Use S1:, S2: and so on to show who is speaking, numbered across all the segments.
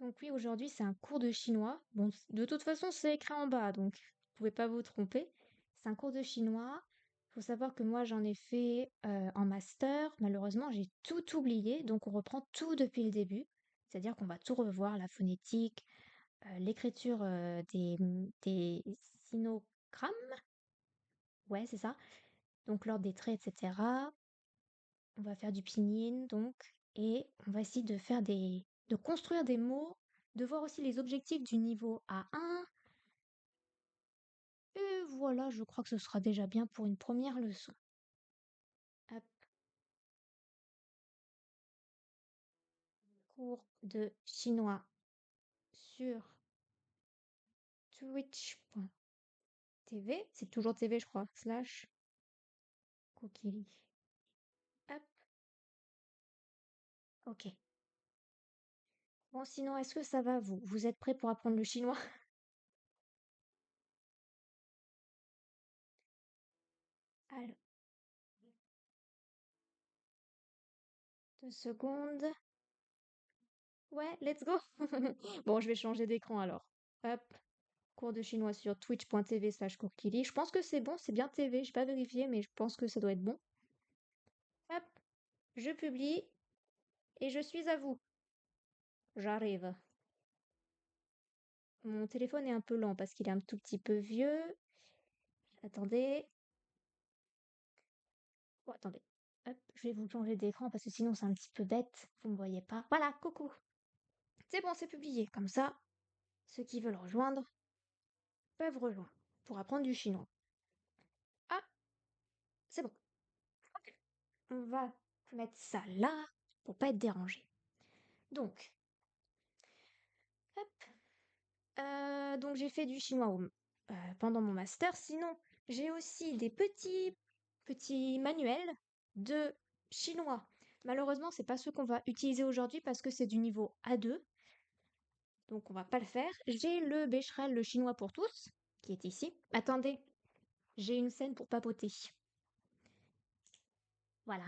S1: Donc oui, aujourd'hui, c'est un cours de chinois. Bon, de toute façon, c'est écrit en bas, donc vous pouvez pas vous tromper. C'est un cours de chinois. Il faut savoir que moi, j'en ai fait en master. Malheureusement, j'ai tout oublié, donc on reprend tout depuis le début. C'est-à-dire qu'on va tout revoir, la phonétique, l'écriture des sinogrammes. Ouais, c'est ça. Donc l'ordre des traits, etc. On va faire du pinyin, donc, et on va essayer de construire des mots, de voir aussi les objectifs du niveau A1. Et voilà, je crois que ce sera déjà bien pour une première leçon. Hop, cours de chinois sur twitch.tv. C'est toujours TV, je crois. Slash Kokiri. Hop, ok. Bon, sinon, est-ce que ça va, vous? Vous êtes prêts pour apprendre le chinois? Alors, 2 secondes. Ouais, let's go. Bon, je vais changer d'écran alors. Hop, cours de chinois sur twitch.tv/courkili. Je pense que c'est bon, c'est bien TV. J'ai pas vérifié, mais je pense que ça doit être bon. Hop, je publie et je suis à vous. J'arrive. Mon téléphone est un peu lent parce qu'il est un tout petit peu vieux. Attendez. Oh, attendez. Hop, je vais vous changer d'écran parce que sinon c'est un petit peu bête. Vous me voyez pas. Voilà, coucou. C'est bon, c'est publié. Comme ça, ceux qui veulent rejoindre peuvent rejoindre pour apprendre du chinois. Ah, c'est bon. Ok. On va mettre ça là pour pas être dérangé. Donc, hop. Donc j'ai fait du chinois pendant mon master. Sinon, j'ai aussi des petits manuels de chinois. Malheureusement, c'est pas ceux qu'on va utiliser aujourd'hui parce que c'est du niveau A2. Donc on va pas le faire. J'ai le Becherel, le chinois pour tous, qui est ici. Attendez, j'ai une scène pour papoter. Voilà.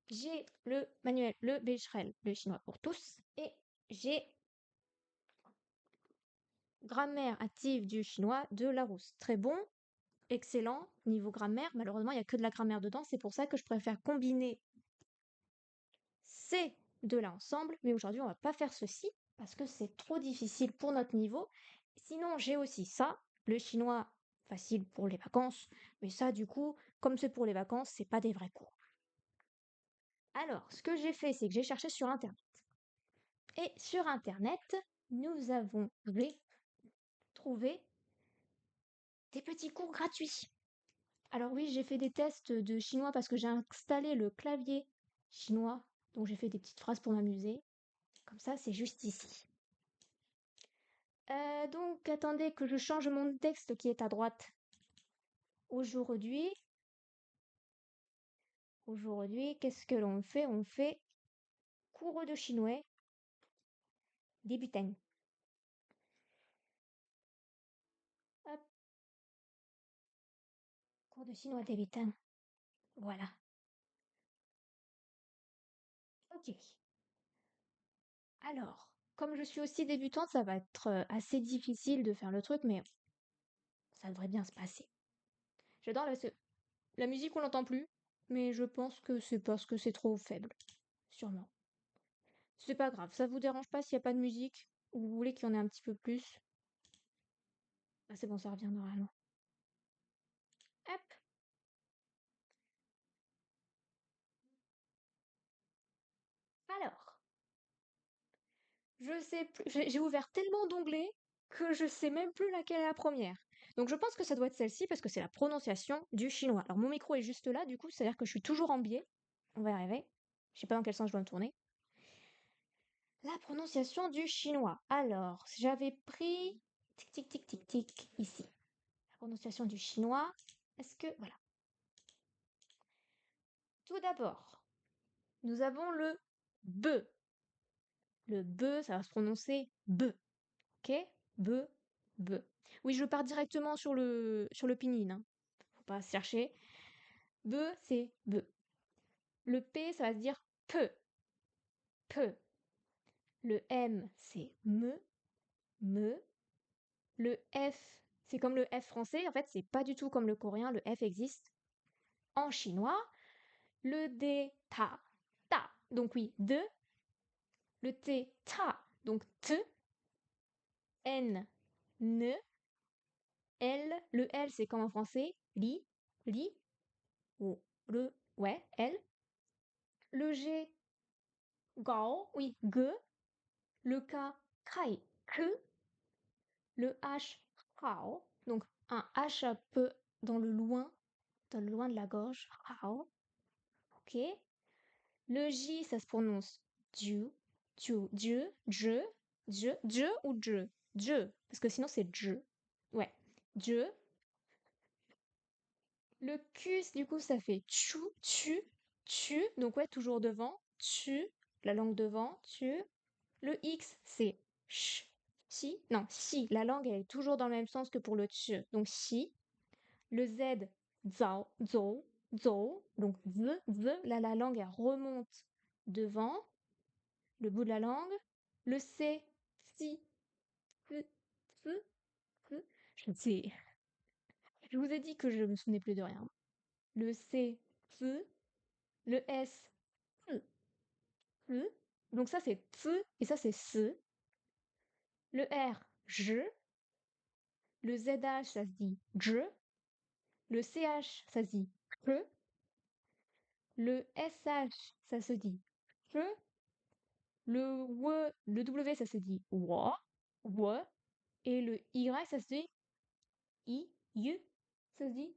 S1: J'ai le manuel, le Becherel, le chinois pour tous. Et j'ai grammaire active du chinois de Larousse. Très bon, excellent niveau grammaire. Malheureusement, il n'y a que de la grammaire dedans. C'est pour ça que je préfère combiner ces deux-là ensemble. Mais aujourd'hui, on va pas faire ceci parce que c'est trop difficile pour notre niveau. Sinon, j'ai aussi ça, le chinois facile pour les vacances. Mais ça, du coup, comme c'est pour les vacances, c'est pas des vrais cours. Alors, ce que j'ai fait, c'est que j'ai cherché sur Internet. Et sur Internet, nous avons trouvé des petits cours gratuits. Alors oui, j'ai fait des tests de chinois parce que j'ai installé le clavier chinois, donc j'ai fait des petites phrases pour m'amuser. Comme ça, c'est juste ici. Donc, attendez que je change mon texte qui est à droite. Aujourd'hui, qu'est-ce que l'on fait? On fait cours de chinois débutant. Hop, cours de chinois débutant. Voilà. Ok. Alors, comme je suis aussi débutante, ça va être assez difficile de faire le truc, mais ça devrait bien se passer. J'adore la musique, on l'entend plus, mais je pense que c'est parce que c'est trop faible. Sûrement. C'est pas grave, ça vous dérange pas s'il n'y a pas de musique? Ou vous voulez qu'il y en ait un petit peu plus? Ah, c'est bon, ça revient normalement. Hop. Alors, je sais plus. J'ai ouvert tellement d'onglets que je sais même plus laquelle est la première. Donc je pense que ça doit être celle-ci parce que c'est la prononciation du chinois. Alors mon micro est juste là, du coup, c'est-à-dire que je suis toujours en biais. On va y arriver. Je sais pas dans quel sens je dois me tourner. La prononciation du chinois. Alors, j'avais pris tic tic tic tic tic ici. La prononciation du chinois. Est-ce que voilà. Tout d'abord, nous avons le be. Le be, ça va se prononcer be. Ok? Be, be. Oui, je pars directement sur le pinyin. Hein. Faut pas se chercher. Be, c'est be. Le p, ça va se dire peu. Peu. Le M, c'est me. Le F, c'est comme le F français. En fait, c'est pas du tout comme le coréen. Le F existe en chinois. Le D, ta. Donc oui, de. Le T, ta. Donc te. N, ne. L, le L, c'est comme en français. Li. Ou ouais, L. Le G, gao. Oui, ge. Le K, kai, que. Le H, hao. Donc un H un peu dans le loin de la gorge. Hao. Ok. Le J, ça se prononce ju, je ou je, parce que sinon c'est je. Ouais, je. Le Q, du coup, ça fait tu. Donc ouais, toujours devant, tu, la langue devant, tu. Le X, c'est ch, si. La langue, elle est toujours dans le même sens que pour le tu. Donc si. Le Z, zao, zo. Donc là, la langue, elle remonte devant, le bout de la langue. Le C, si, f, f, f. Je sais, je vous ai dit que je me souvenais plus de rien. Le C, f. Le S, f, f. Donc ça, c'est f et ça, c'est se. Le R, je. Le ZH, ça se dit je. Le CH, ça se dit que. Le SH, ça se dit je. Le W, ça se dit wa. Et le Y, ça se dit i. Ça se dit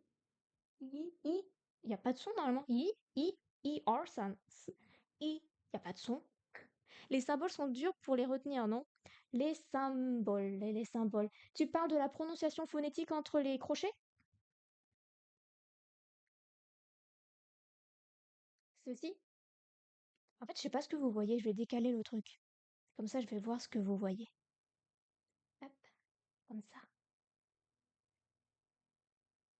S1: i. Il n'y a pas de son normalement. R, ça. Il n'y a pas de son. Les symboles sont durs pour les retenir, non? Les symboles. Tu parles de la prononciation phonétique entre les crochets? Ceci? En fait, je sais pas ce que vous voyez, je vais décaler le truc. Comme ça, je vais voir ce que vous voyez. Hop, comme ça.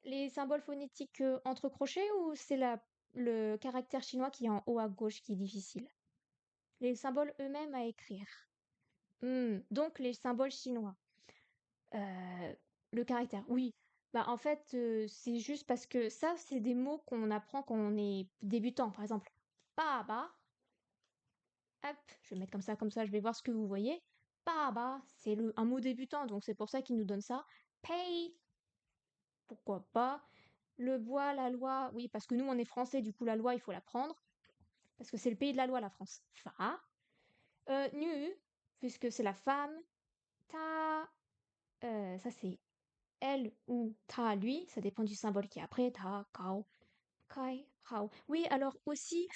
S1: Les symboles phonétiques entre crochets ou c'est le caractère chinois qui est en haut à gauche qui est difficile? Les symboles eux-mêmes à écrire. Donc les symboles chinois. Euh, le caractère, oui. Bah en fait, c'est juste parce que ça, c'est des mots qu'on apprend quand on est débutant. Par exemple, baba. Hop, je vais mettre comme ça, je vais voir ce que vous voyez. Baba, c'est un mot débutant, donc c'est pour ça qu'il nous donne ça. Pay, pourquoi pas. Le bois, la loi, oui, parce que nous, on est français, du coup, la loi, il faut la prendre. Parce que c'est le pays de la loi, la France. Fa. Nu, puisque c'est la femme. Ta, ça c'est elle ou ta, lui. Ça dépend du symbole qui est après. Ta, kao, kai, hao. Oui, alors aussi,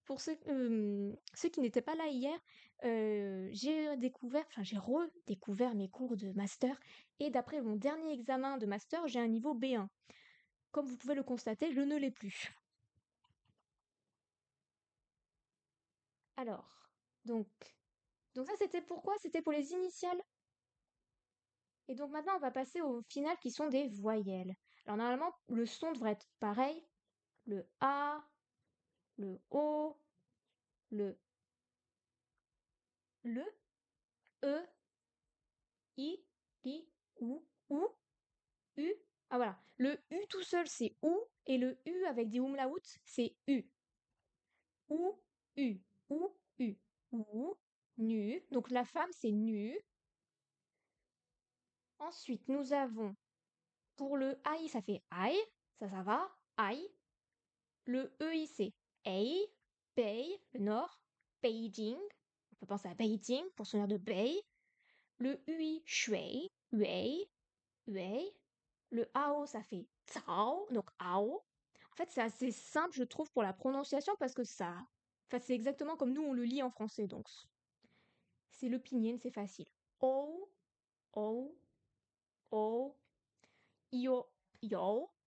S1: pour ceux qui n'étaient pas là hier, j'ai redécouvert mes cours de master. Et d'après mon dernier examen de master, j'ai un niveau B1. Comme vous pouvez le constater, je ne l'ai plus. Alors, donc, donc ça c'était pourquoi? C'était pour les initiales. Et donc maintenant on va passer aux finales qui sont des voyelles. Alors normalement le son devrait être pareil. Le A, le O, le le, E, I, ou, U. Ah voilà, le U tout seul c'est OU et le U avec des umlauts c'est U. Ou, U, U. Ou, nu. Donc la femme c'est nu. Ensuite nous avons pour le AI ça fait I, ça va, I. Le EI, c'est Ei, Bei, le nord, Beijing. On peut penser à Beijing pour se souvenir de Bei. Le UI, Shui, Wei. Le AO, ça fait Cao, donc Ao. En fait, c'est assez simple, je trouve, pour la prononciation parce que ça. Enfin, c'est exactement comme nous, on le lit en français, donc c'est le pinyin, c'est facile. O, O, O, Yo.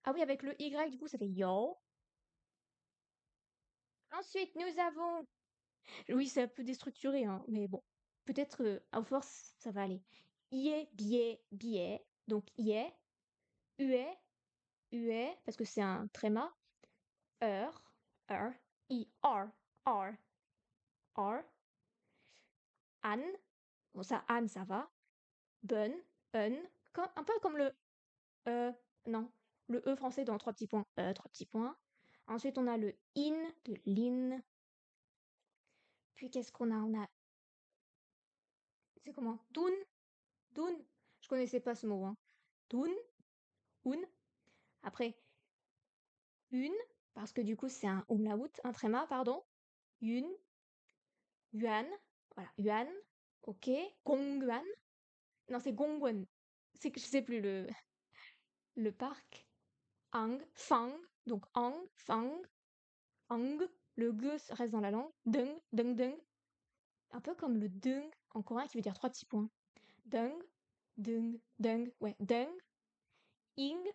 S1: Ah oui, avec le Y, du coup, ça fait Yo. Ensuite, nous avons oui, c'est un peu déstructuré, hein, mais bon. Peut-être à force, ça va aller. Ié, biais. Donc ié, ué, parce que c'est un tréma. R, I, R, R. An. Bon, ça, An, ça va. Bun, un. Un peu comme le non, le E français dans trois petits points. Trois petits points. Ensuite, on a le in de l'in. Puis, qu'est-ce qu'on a? On a. C'est comment? Dun, dun. Je connaissais pas ce mot, hein. Dun, un. Après, une, parce que du coup, c'est un umlaut, un tréma, pardon. Une, yuan. Voilà, yuan. Ok. Gongguan. Non, c'est gongguan. C'est que je sais plus le parc. Ang, fang. Donc, ang, fang. Ang. Le ge reste dans la langue. Deng, deng, deng. Un peu comme le deng en coréen qui veut dire trois petits points. Deng, deng, deng. Ouais, deng. Ing,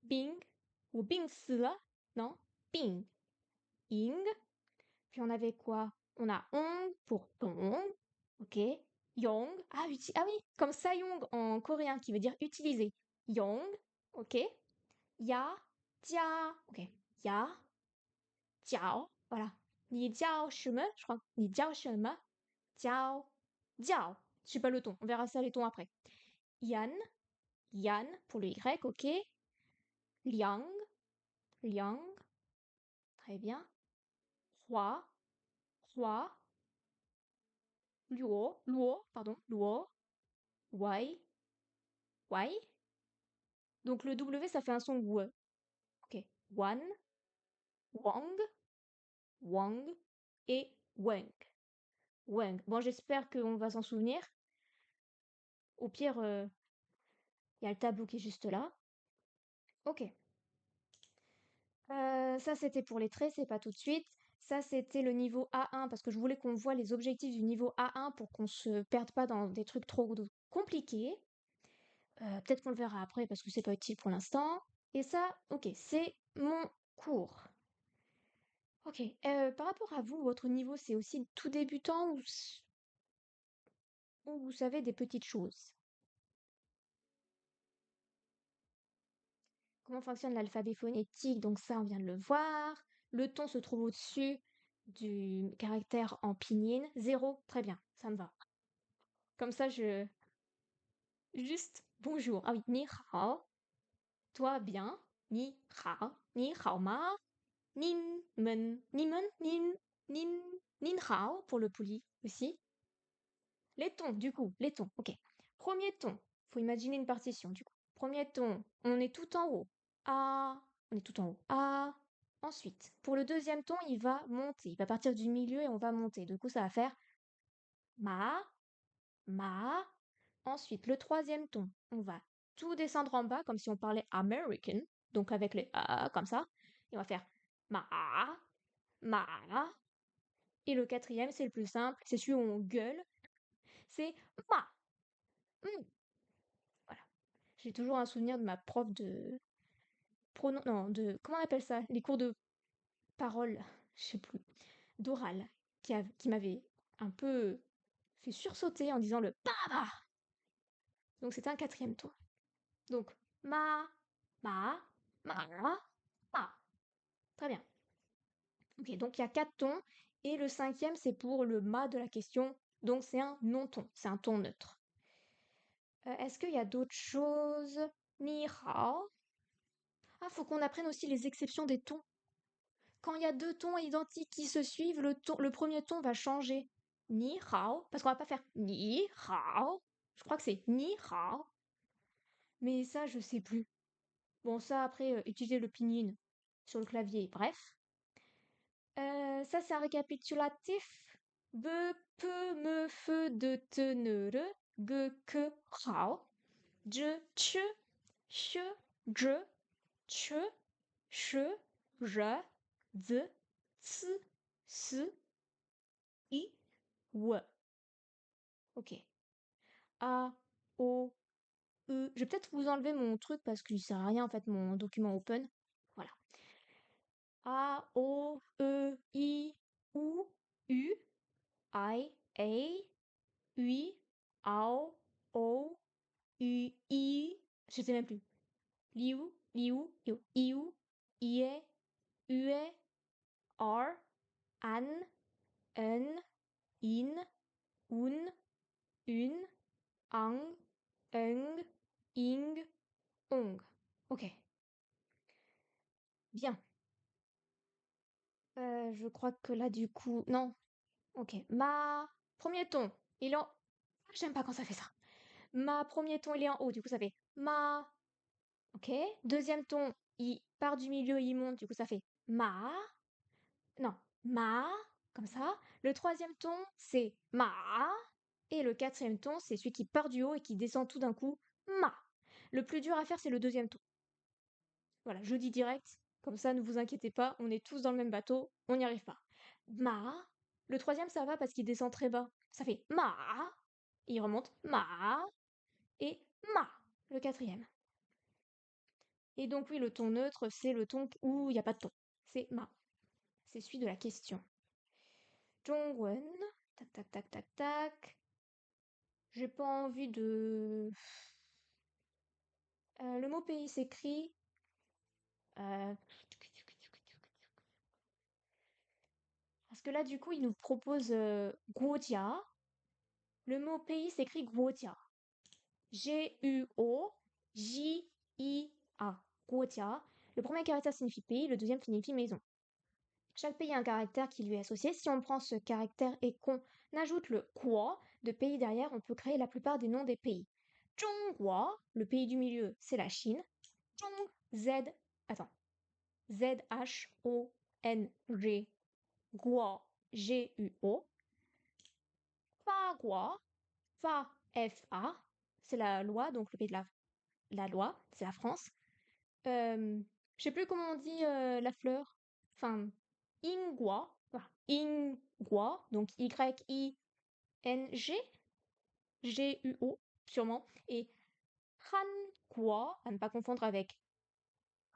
S1: bing. Ou bing si là. Non, bing. Ing. Puis on avait quoi? On a ong pour ong. Ok. Yong. Ah, ah oui, comme sayong en coréen qui veut dire utiliser. Yong. Ok. Ya. Jia. Ok. Ya. Jiao. Voilà. Ni jiao shime, je crois. Ni jiao shime. Jiao. Jiao. Je sais pas le ton. On verra ça les tons après. Yan. Yan pour le Y. Ok. Liang. Liang. Très bien. Hua. Hua. Luo. Luo. Pardon. Luo. Wai. Wai. Donc le W, ça fait un son W. Ok. Wan. Wang. Wang. Et Weng. Weng. Bon, j'espère qu'on va s'en souvenir. Au pire, il y a le tableau qui est juste là. Ok. Ça, c'était pour les traits, c'est pas tout de suite. Ça, c'était le niveau A1 parce que je voulais qu'on voit les objectifs du niveau A1 pour qu'on se perde pas dans des trucs trop compliqués. Peut-être qu'on le verra après parce que c'est pas utile pour l'instant. Et ça, ok, c'est mon cours. Ok, par rapport à vous, votre niveau, c'est aussi tout débutant ou vous savez des petites choses? Comment fonctionne l'alphabet phonétique? Donc ça, on vient de le voir. Le ton se trouve au-dessus du caractère en pinyin. Zéro, très bien, ça me va. Comme ça, je... Juste bonjour. Ah oui, ni hao. Toi bien. Ni hao. Ni hao ma. Nin men. Ni men. Nin. Nin. Nin hao pour le poli aussi. Les tons, du coup, les tons. Ok. Premier ton. Faut imaginer une partition, du coup. Premier ton, on est tout en haut. A. On est tout en haut. A. Ensuite, pour le deuxième ton, il va monter. Il va partir du milieu et on va monter. Du coup, ça va faire ma, ma. Ensuite, le troisième ton, on va tout descendre en bas comme si on parlait American. Donc avec les A comme ça. Et on va faire ma, ma. Et le quatrième, c'est le plus simple. C'est celui où on gueule. C'est ma. Hmm. Voilà. J'ai toujours un souvenir de ma prof de non, de comment on appelle ça? Les cours de parole, je sais plus, d'oral, qui m'avait un peu fait sursauter en disant le baba. Donc c'était un quatrième tour. Donc ma, ma, ma, ma. Très bien. Ok, donc il y a quatre tons et le cinquième c'est pour le ma de la question. Donc c'est un non-ton, c'est un ton neutre. Est-ce qu'il y a d'autres choses? Ni hao. Ah, faut qu'on apprenne aussi les exceptions des tons. Quand il y a deux tons identiques qui se suivent, le premier ton va changer. Ni hao, parce qu'on va pas faire ni hao. Je crois que c'est ni hao. Mais ça, je sais plus. Bon, ça, après, utiliser le pinyin sur le clavier, bref. Ça, c'est un récapitulatif. Be, peu, me, fe, de, te, ne, re, ge, que, hao. Je, che, che, je, che, che, je, z, ts, s, I, W. Ok. A, O, E. Je vais peut-être vous enlever mon truc parce qu'il sert à rien en fait, mon document open. Voilà. A, O, E, I, U, U, I, A, UI, AO, O, U, I. Je sais même plus. Liu, Liu, Liu, Iu, IE, UE, R, An, Un, In, Un, une, ang, ung, ing, ong. Ok, bien. Je crois que là, du coup... Non, ok. Ma... Premier ton, il est en... J'aime pas quand ça fait ça. Ma premier ton, il est en haut, du coup ça fait ma. Ok. Deuxième ton, il part du milieu, il monte, du coup ça fait ma. Non, ma, comme ça. Le troisième ton, c'est ma. Et le quatrième ton, c'est celui qui part du haut et qui descend tout d'un coup, ma. Le plus dur à faire, c'est le deuxième ton. Voilà, je dis direct, comme ça ne vous inquiétez pas, on est tous dans le même bateau, on n'y arrive pas. Ma. Le troisième, ça va parce qu'il descend très bas. Ça fait ma. Il remonte ma. Et ma. Le quatrième. Et donc oui, le ton neutre, c'est le ton où il n'y a pas de ton. C'est ma. C'est celui de la question. Jongwon. Tac, tac, tac, tac, tac. J'ai pas envie de... le mot pays s'écrit... euh, Parce que là, du coup, il nous propose Guojia. Le mot pays s'écrit Guojia. G-U-O-J-I-A. Guojia. Le premier caractère signifie pays, le deuxième signifie maison. Chaque pays a un caractère qui lui est associé. Si on prend ce caractère et qu'on ajoute le quoi de pays derrière, on peut créer la plupart des noms des pays. Zhonghua, le pays du milieu, c'est la Chine. Zhong, Z, attends, Z-H-O-N-G, Guo, G-U-O. Fa-Gua, Fa, F-A, c'est la loi, donc le pays de la loi, c'est la France. Je sais plus comment on dit la fleur. Enfin, Ingwa, voilà. Ingwa, donc Y-I-N-G, G-U-O, sûrement. Et Hangua, à ne pas confondre avec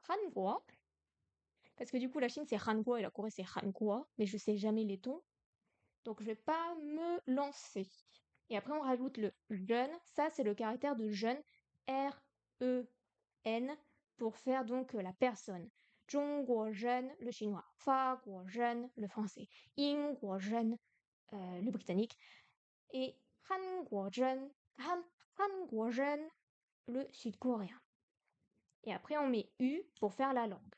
S1: Hangua, parce que du coup la Chine c'est Hangua et la Corée c'est Hangua, mais je sais jamais les tons, donc je vais pas me lancer. Et après on rajoute le jeune, ça c'est le caractère de jeune, R-E-N, pour faire donc la personne. Zhongguo jeune, le chinois. Faguo jeune, le français. Yingguo jeune, le britannique. Et Hanguo jeune, Hanguo jeune, le sud-coréen. Et après on met U pour faire la langue.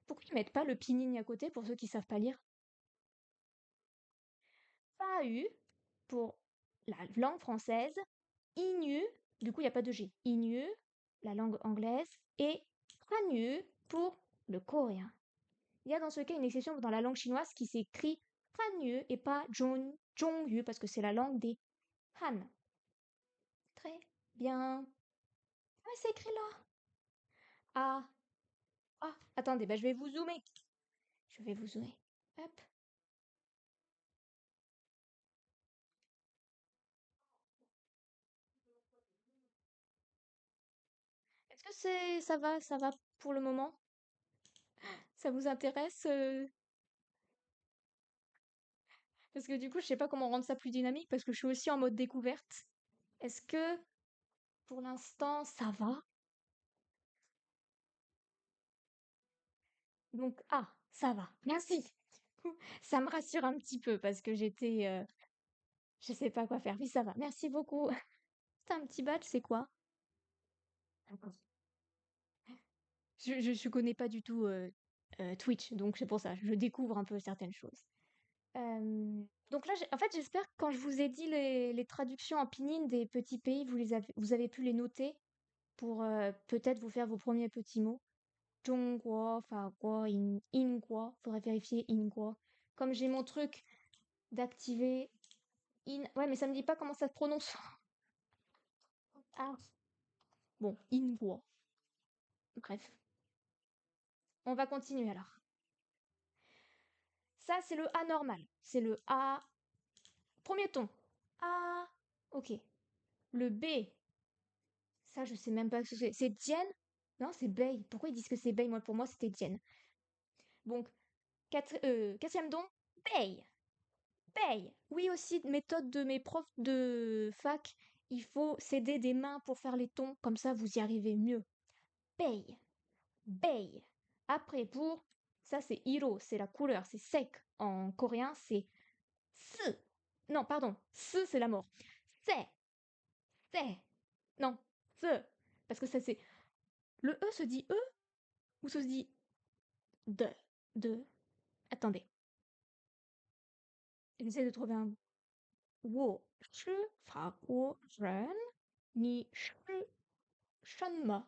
S1: Pourquoi ils mettent pas le pinyin à côté pour ceux qui savent pas lire? Pas U pour la langue française. Inu, du coup il n'y a pas de G. Inu, la langue anglaise. Et Hanyu pour le coréen. Il y a dans ce cas une exception dans la langue chinoise qui s'écrit Hanyu et pas Zhongyu parce que c'est la langue des Han. Très bien. Ah, c'est écrit là. Ah, ah, attendez, bah, je vais vous zoomer. Je vais vous zoomer. Hop. Est-ce que ça va pour le moment? Ça vous intéresse Parce que du coup, je sais pas comment rendre ça plus dynamique parce que je suis aussi en mode découverte. Est-ce que pour l'instant ça va? Donc, ah, ça va. Merci. Ça me rassure un petit peu parce que j'étais, je sais pas quoi faire. Oui, ça va. Merci beaucoup. C'est un petit badge, c'est quoi? Je connais pas du tout Twitch, donc c'est pour ça. Je découvre un peu certaines choses. Donc là, en fait, j'espère que quand je vous ai dit les traductions en pinyin des petits pays, vous avez pu les noter pour peut-être vous faire vos premiers petits mots. Zhongguo, Faguo, Inguo. Faudrait vérifier Inguo. Comme j'ai mon truc d'activer Ouais, mais ça me dit pas comment ça se prononce. Ah, bon, Inguo. Bref, on va continuer alors. Ça, c'est le A normal. C'est le A. Premier ton. A. Ok. Le B. Ça, je sais même pas ce que c'est. C'est Dien? Non, c'est Bei. Pourquoi ils disent que c'est Bei? Moi, pour moi, c'était Dien. Donc, quatrième don. Bei. Bei. Oui, aussi, méthode de mes profs de fac. Il faut s'aider des mains pour faire les tons. Comme ça, vous y arrivez mieux. Bei. Bei. Après, pour... Ça, c'est iro. C'est la couleur. C'est sec. En coréen, c'est se. Non, pardon. Se, c'est la mort. Se. c'est. Non, ce. Parce que ça c'est. Le E se dit E ou se dit de. De. Attendez. J'essaie de trouver un. Wo. Shi. Fa. Wo. Ren. Ni. Shi. Shen me.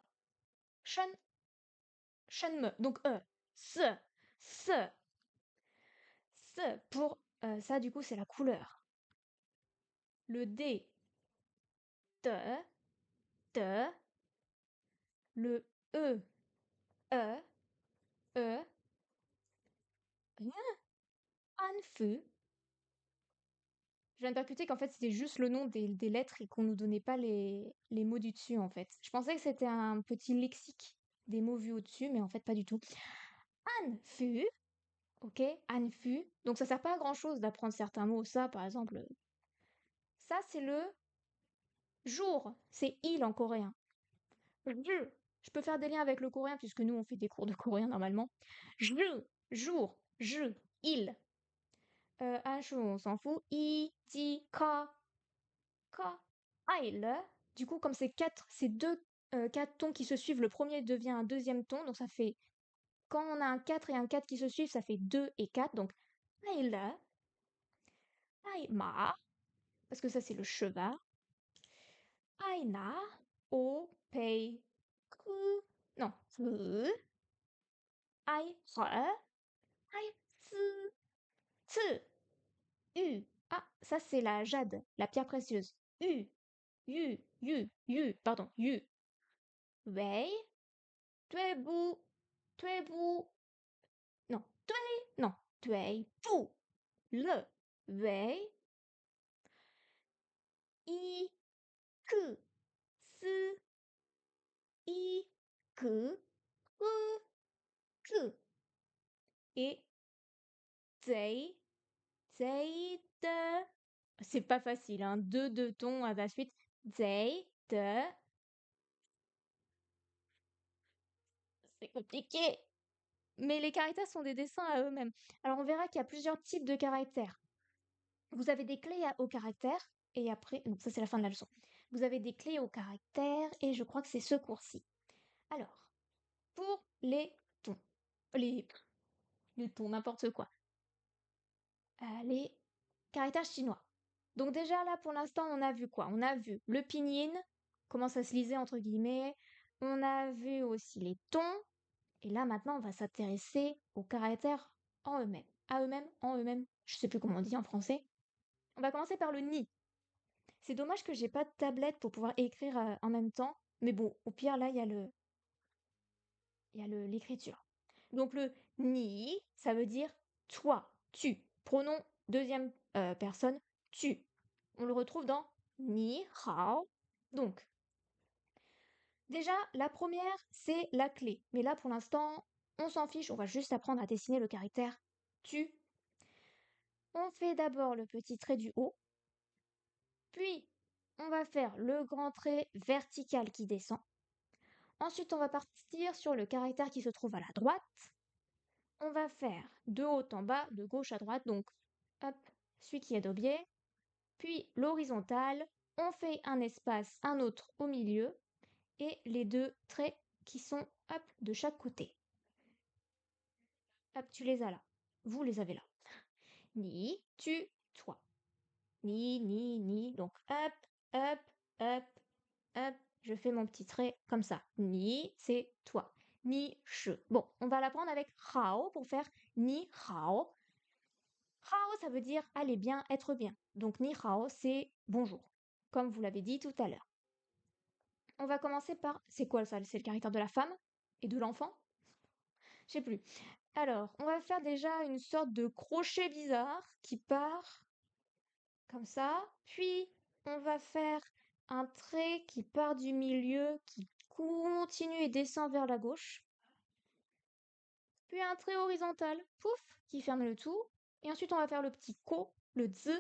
S1: Shen. Shen me. Donc E. Ce. Ce. Ce. Pour. Ça, du coup, c'est la couleur. Le D. De. De. Le E. E. E. Rien. Anfu. Je viens de percuter qu'en fait c'était juste le nom des lettres et qu'on nous donnait pas les mots du dessus en fait. Je pensais que c'était un petit lexique des mots vus au-dessus, mais en fait pas du tout. Anfu, ok, Anfu. Donc ça sert pas à grand chose d'apprendre certains mots. Ça par exemple, ça c'est le jour, c'est il en coréen. Je. Je peux faire des liens avec le coréen puisque nous on fait des cours de coréen normalement. Je, jour, je, il. Un jour on s'en fout. I, ti, ka, ka, ail. Du coup, comme c'est deux quatre tons qui se suivent, le premier devient un deuxième ton. Donc ça fait, quand on a un 4 et un 4 qui se suivent, ça fait 2 et 4. Donc ail, aima, parce que ça c'est le cheval. Aina, o, pei, ku, non, fu, ai, re, ai, tsu, tsu, u. Ah, ça c'est la jade, la pierre précieuse. U, pardon, yu. Wei, tuebu, tuebu, non, non, tuebu, le, wei, i, ku, su, i, ku, ku, ku. Et zei, zei, de. C'est pas facile, hein, deux tons à la suite. Zei, de. C'est compliqué. Mais les caractères sont des dessins à eux-mêmes. Alors on verra qu'il y a plusieurs types de caractères. Vous avez des clés aux caractères, et après, non, ça c'est la fin de la leçon. Vous avez des clés aux caractères, et je crois que c'est ce cours-ci. Alors, pour les tons, les, les tons, n'importe quoi, les caractères chinois. Donc déjà là, pour l'instant, on a vu quoi? On a vu le pinyin, comment ça se lisait entre guillemets. On a vu aussi les tons, et là maintenant, on va s'intéresser aux caractères en eux-mêmes, à eux-mêmes, en eux-mêmes. Je sais plus comment on dit en français. On va commencer par le ni. C'est dommage que j'ai pas de tablette pour pouvoir écrire en même temps. Mais bon, au pire, là, l'écriture. Donc le ni, ça veut dire toi, tu. Pronom deuxième personne, tu. On le retrouve dans ni hao. Donc, déjà, la première, c'est la clé. Mais là, pour l'instant, on s'en fiche. On va juste apprendre à dessiner le caractère tu. On fait d'abord le petit trait du haut. Puis, on va faire le grand trait vertical qui descend. Ensuite, on va partir sur le caractère qui se trouve à la droite. On va faire de haut en bas, de gauche à droite, donc hop, celui qui est au biais. Puis l'horizontale, on fait un espace, un autre au milieu, et les deux traits qui sont hop, de chaque côté. Hop, tu les as là. Vous les avez là. Ni, tu, toi. Ni, ni, ni. Donc hop, hop, hop, hop, je fais mon petit trait comme ça. Ni, c'est toi. Ni, je. Bon, on va l'apprendre avec hao pour faire ni hao. Hao, ça veut dire aller bien, être bien. Donc ni hao, c'est bonjour, comme vous l'avez dit tout à l'heure. On va commencer par, c'est quoi ça? C'est le caractère de la femme et de l'enfant? Je sais plus. Alors, on va faire déjà une sorte de crochet bizarre qui part comme ça. Puis, on va faire un trait qui part du milieu, qui continue et descend vers la gauche. Puis un trait horizontal, pouf, qui ferme le tout. Et ensuite, on va faire le petit ko, le zi.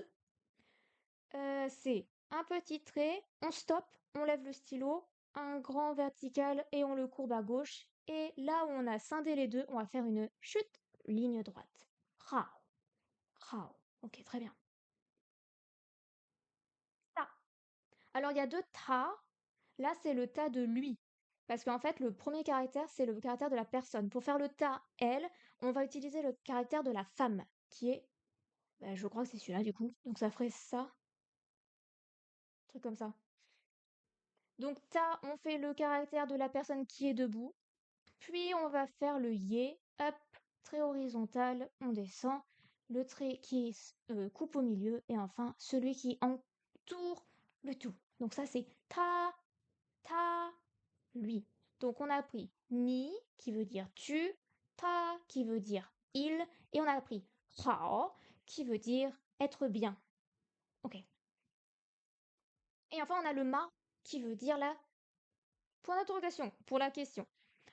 S1: C'est un petit trait, on stoppe, on lève le stylo, un grand vertical et on le courbe à gauche. Et là où on a scindé les deux, on va faire une chute, ligne droite. Rao, rao. Ok, très bien. Ça. Alors, il y a deux ta. Là, c'est le ta de lui. Parce qu'en fait, le premier caractère, c'est le caractère de la personne. Pour faire le ta, elle, on va utiliser le caractère de la femme, qui est, bah, je crois que c'est celui-là, du coup. Donc, ça ferait ça, un truc comme ça. Donc, ta, on fait le caractère de la personne qui est debout. Puis, on va faire le yé, hop, trait horizontal, on descend. Le trait qui coupe au milieu. Et enfin, celui qui entoure le tout. Donc, ça, c'est ta, ta, lui. Donc on a appris ni qui veut dire tu, ta qui veut dire il, et on a appris hao qui veut dire être bien. Ok. Et enfin on a le ma qui veut dire la point d'interrogation pour la question.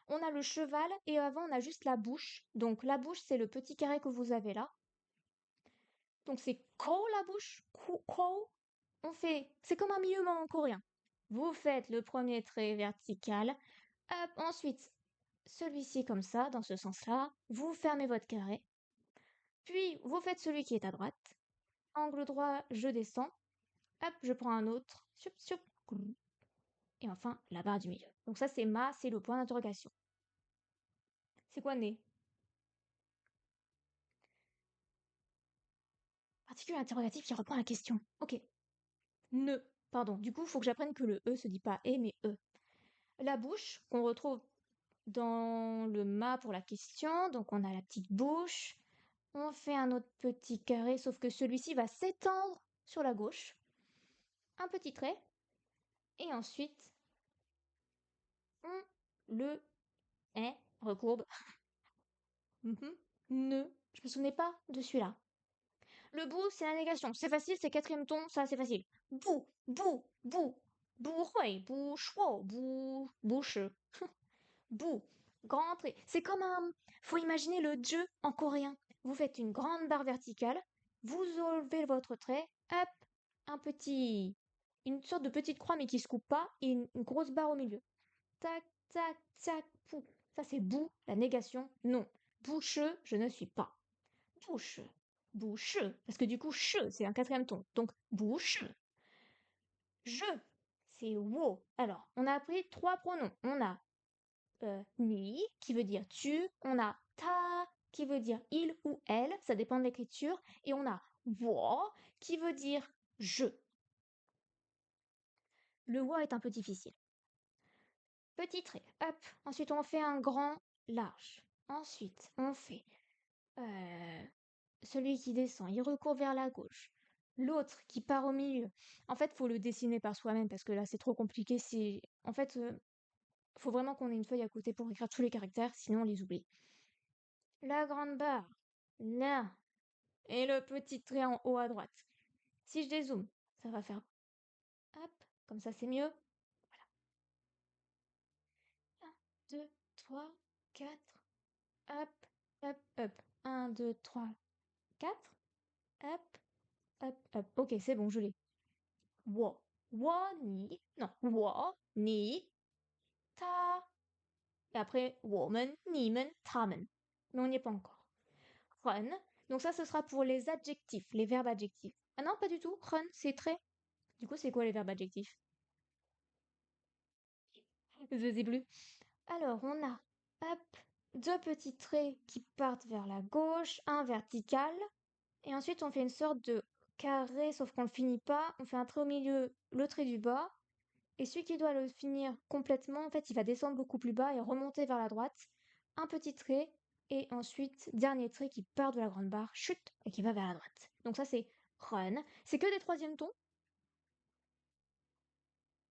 S1: On a le cheval et avant on a juste la bouche. Donc la bouche c'est le petit carré que vous avez là. Donc c'est ko la bouche, ko. On fait, c'est comme un milieu en coréen. Vous faites le premier trait vertical, hop, ensuite celui-ci comme ça, dans ce sens-là, vous fermez votre carré, puis vous faites celui qui est à droite, angle droit, je descends, hop, je prends un autre, siup, siup, et enfin la barre du milieu. Donc ça c'est ma, c'est le point d'interrogation. C'est quoi né? Particule interrogatif qui reprend la question. Ok. Ne, pardon, du coup il faut que j'apprenne que le E se dit pas E mais E. La bouche, qu'on retrouve dans le ma pour la question, donc on a la petite bouche, on fait un autre petit carré, sauf que celui-ci va s'étendre sur la gauche. Un petit trait. Et ensuite, on le recourbe. Ne. Je me souvenais pas de celui-là. Le bout, c'est la négation. C'est facile, c'est quatrième ton, ça c'est facile. Bou, bou, bou. Bou hui, bou shuo, bou, bouche. Bou. Grand trait. C'est comme un. Faut imaginer le jeu en coréen. Vous faites une grande barre verticale, vous enlevez votre trait, hop, un petit. Une sorte de petite croix mais qui se coupe pas, et une grosse barre au milieu. Tac, tac, tac, pou. Ça c'est bou, la négation, non. Boucheux, je ne suis pas. Bouche, boucheux, parce que du coup, che, c'est un quatrième ton. Donc, bouche. Je, c'est wo. Alors, on a appris trois pronoms. On a ni, qui veut dire tu. On a ta, qui veut dire il ou elle. Ça dépend de l'écriture. Et on a wo, qui veut dire je. Le wo est un peu difficile. Petit trait, hop. Ensuite, on fait un grand, large. Ensuite, on fait celui qui descend, il recourt vers la gauche. L'autre qui part au milieu. En fait, faut le dessiner par soi-même parce que là, c'est trop compliqué. En fait, faut vraiment qu'on ait une feuille à côté pour écrire tous les caractères, sinon on les oublie. La grande barre, là, et le petit trait en haut à droite. Si je dézoome, ça va faire hop, comme ça c'est mieux. Voilà. 1, 2, 3, 4, hop, hop, hop. 1, 2, 3, 4, hop, hop, hop. Ok, c'est bon, je l'ai. Wo. Wo ni. Non. Wo ni ta. Et après, woman, nimen, tamen. Mais on n'y est pas encore. Run. Donc ça, ce sera pour les adjectifs, les verbes adjectifs. Ah non, pas du tout. Run, c'est très. Du coup, c'est quoi les verbes adjectifs? Je sais plus. Alors, on a, hop, deux petits traits qui partent vers la gauche, un vertical. Et ensuite, on fait une sorte de carré, sauf qu'on ne le finit pas. On fait un trait au milieu, le trait du bas. Et celui qui doit le finir complètement, en fait, il va descendre beaucoup plus bas et remonter vers la droite. Un petit trait, et ensuite, dernier trait qui part de la grande barre, chute, et qui va vers la droite. Donc ça, c'est run. C'est que des troisièmes tons.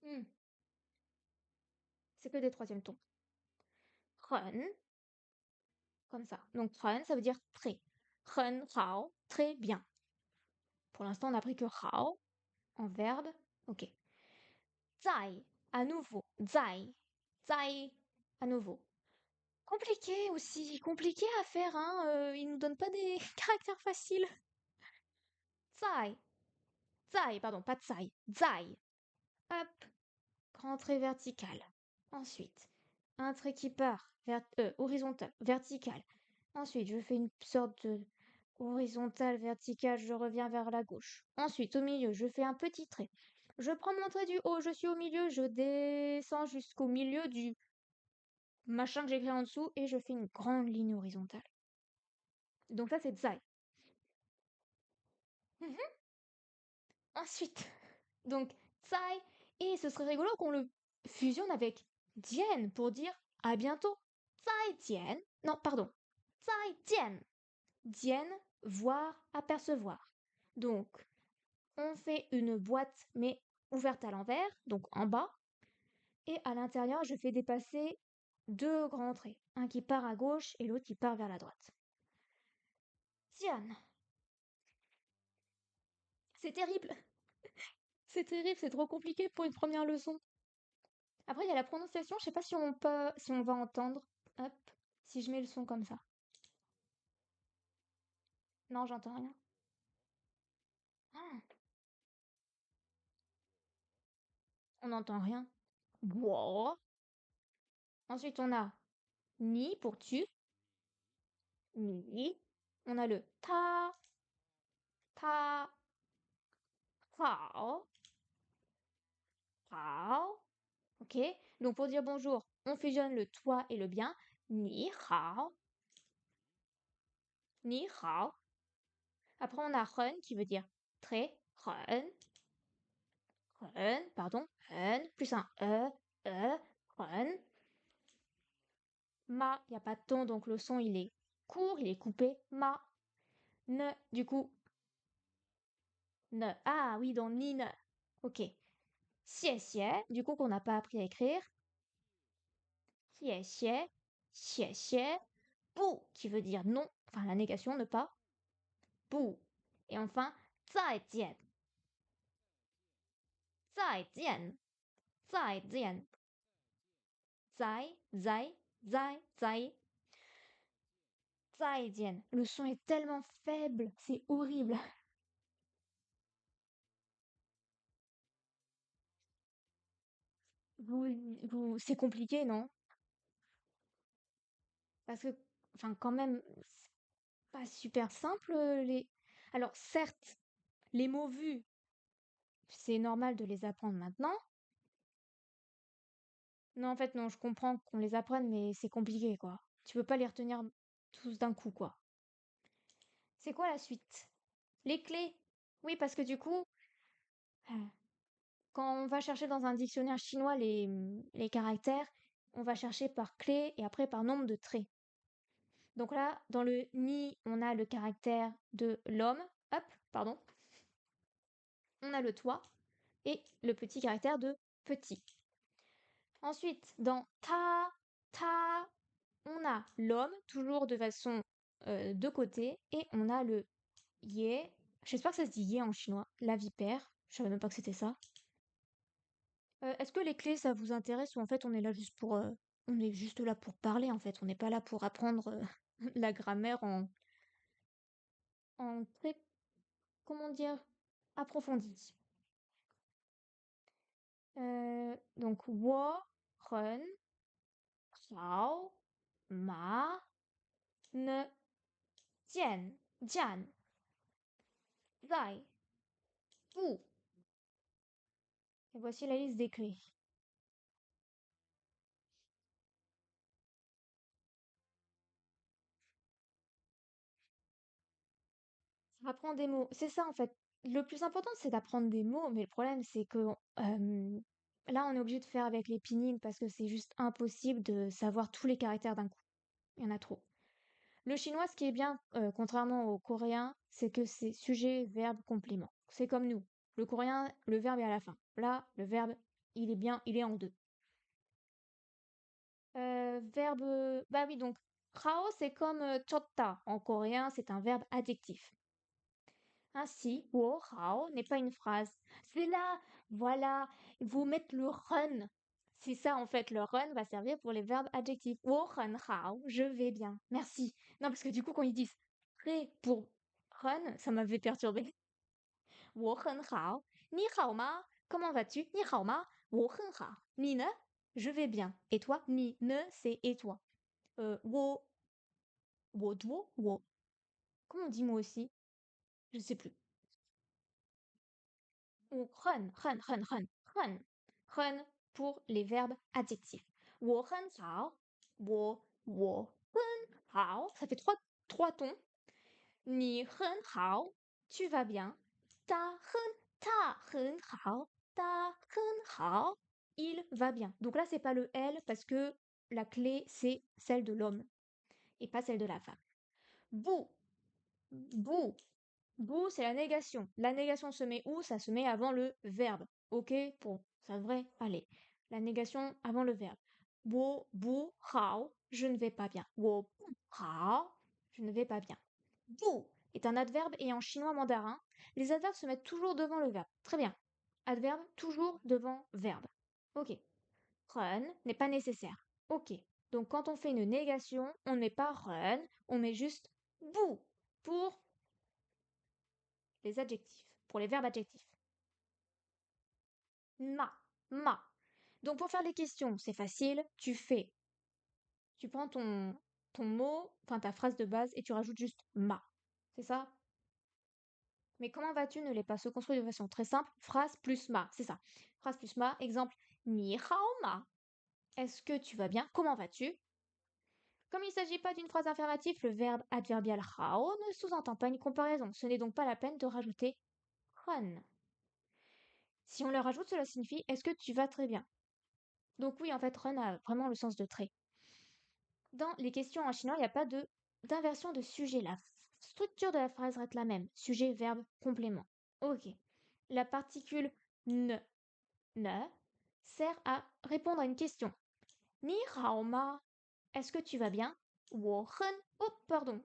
S1: Hmm, c'est que des troisièmes tons. Run, comme ça. Donc run, ça veut dire très. Run, hao, très bien. Pour l'instant, on n'a pris que hao en verbe. Ok. Zai, à nouveau. Zai, zai, à nouveau. Compliqué aussi, compliqué à faire, hein. Ils nous donnent pas des caractères faciles. Zai, zai, pardon, pas tsai, zai. Hop, grand trait vertical. Ensuite, un trait qui part horizontal, vertical. Ensuite, je fais une sorte de horizontale, verticale, je reviens vers la gauche. Ensuite, au milieu, je fais un petit trait. Je prends mon trait du haut, je suis au milieu, je descends jusqu'au milieu du machin que j'ai créé en dessous et je fais une grande ligne horizontale. Donc ça, c'est Zai. Mhm. Ensuite, donc Zai, et ce serait rigolo qu'on le fusionne avec Dian pour dire à bientôt. Zai Dian. Non, pardon. Zai Dian. Dian, voir, apercevoir. Donc, on fait une boîte, mais ouverte à l'envers, donc en bas. Et à l'intérieur, je fais dépasser deux grands traits. Un qui part à gauche et l'autre qui part vers la droite. Diane, c'est terrible. C'est terrible, c'est trop compliqué pour une première leçon. Après, il y a la prononciation, je sais pas si on peut, si on va entendre. Hop, si je mets le son comme ça. Non, j'entends rien. Ah, on n'entend rien. Wow. Ensuite, on a ni pour tu, ni. On a le ta, ta, hao, hao. Ok? Donc pour dire bonjour, on fusionne le toi et le bien. Ni hao, ni hao. Après, on a ren qui veut dire très, ren, pardon, ren, plus un ren. Ma, il n'y a pas de ton, donc le son il est court, il est coupé. Ma, ne, du coup, ne. Ah oui, dans ni ne. Ok. Xie xie, du coup qu'on n'a pas appris à écrire. Xie xie, xie xie. Bu, qui veut dire non, enfin la négation, ne pas. Bu. Et enfin, zai jian, zai jian, zai jian. Zai, zai, zai, zai. Zai jian. Le son est tellement faible, c'est horrible. C'est compliqué, non? Parce que, enfin, quand même, c'est pas super simple, les. Alors, certes, les mots vus, c'est normal de les apprendre maintenant. Non, en fait, non, je comprends qu'on les apprenne, mais c'est compliqué, quoi. Tu peux pas les retenir tous d'un coup, quoi. C'est quoi la suite? Les clés. Oui, parce que du coup, euh, quand on va chercher dans un dictionnaire chinois les caractères, on va chercher par clé et après par nombre de traits. Donc là, dans le ni, on a le caractère de l'homme. Hop, pardon. On a le toi et le petit caractère de petit. Ensuite, dans ta, ta, on a l'homme, toujours de façon de côté, et on a le yé. J'espère que ça se dit yé en chinois. La vipère. Je savais même pas que c'était ça. Est-ce que les clés, ça vous intéresse ou en fait on est juste là pour parler en fait. On n'est pas là pour apprendre la grammaire en très, comment dire, approfondi. Donc, wo, ren, hao, ma, ne, jian, jian, zai, bu. Et voici la liste des clés. Apprendre des mots. C'est ça en fait. Le plus important, c'est d'apprendre des mots, mais le problème, c'est que là, on est obligé de faire avec les pinyin parce que c'est juste impossible de savoir tous les caractères d'un coup. Il y en a trop. Le chinois, ce qui est bien, contrairement au coréen, c'est que c'est sujet, verbe, complément. C'est comme nous. Le coréen, le verbe est à la fin. Là, le verbe, il est bien, il est en deux. Verbe, bah oui, donc, rao, c'est comme chotta. En coréen, c'est un verbe adjectif. Ainsi, wo hao n'est pas une phrase. C'est là, voilà, vous mettez le run. C'est ça en fait, le run va servir pour les verbes adjectifs. Wo run hao, je vais bien, merci. Non, parce que du coup, quand ils disent très pour run, ça m'avait perturbé. Wo run hao, ni hao ma, comment vas-tu? Ni hao ma, wo run hao. Ni ne, je vais bien. Et toi? Ni ne, c'est et toi. Wo, wo duo, wo. Comment on dit moi aussi? Je sais plus. ou ren pour les verbes adjectifs. 我很好, 我很好, ça fait trois tons. 你很好, tu vas bien. 他很好, 他很好, il va bien. Donc là, c'est pas le elle parce que la clé, c'est celle de l'homme et pas celle de la femme. Bou, bou, bou, c'est la négation. La négation se met où? Ça se met avant le verbe. Ok? Bon, ça devrait aller. La négation avant le verbe. Wo, bu, hao, je ne vais pas bien. Wo, bu, hao, je ne vais pas bien. Bu est un adverbe et en chinois mandarin, les adverbes se mettent toujours devant le verbe. Très bien. Adverbe toujours devant verbe. Ok. Run n'est pas nécessaire. Ok. Donc quand on fait une négation, on ne met pas run, on met juste bu pour les adjectifs, pour les verbes adjectifs. Ma. Donc pour faire les questions, c'est facile, tu prends ton mot, enfin ta phrase de base et tu rajoutes juste ma. C'est ça? Mais comment vas-tu ne l'est pas se construit de façon très simple, phrase plus ma, c'est ça. Phrase plus ma, exemple, ni hao ma. Est-ce que tu vas bien? Comment vas-tu? Comme il ne s'agit pas d'une phrase affirmative, le verbe adverbial hao ne sous-entend pas une comparaison. Ce n'est donc pas la peine de rajouter run. Si on le rajoute, cela signifie est-ce que tu vas très bien? Donc oui, en fait, run a vraiment le sens de très. Dans les questions en chinois, il n'y a pas d'inversion de sujet. La structure de la phrase reste la même. Sujet, verbe, complément. Ok. La particule ne sert à répondre à une question. Ni hao ma? Est-ce que tu vas bien? Wo hen. Oh, pardon.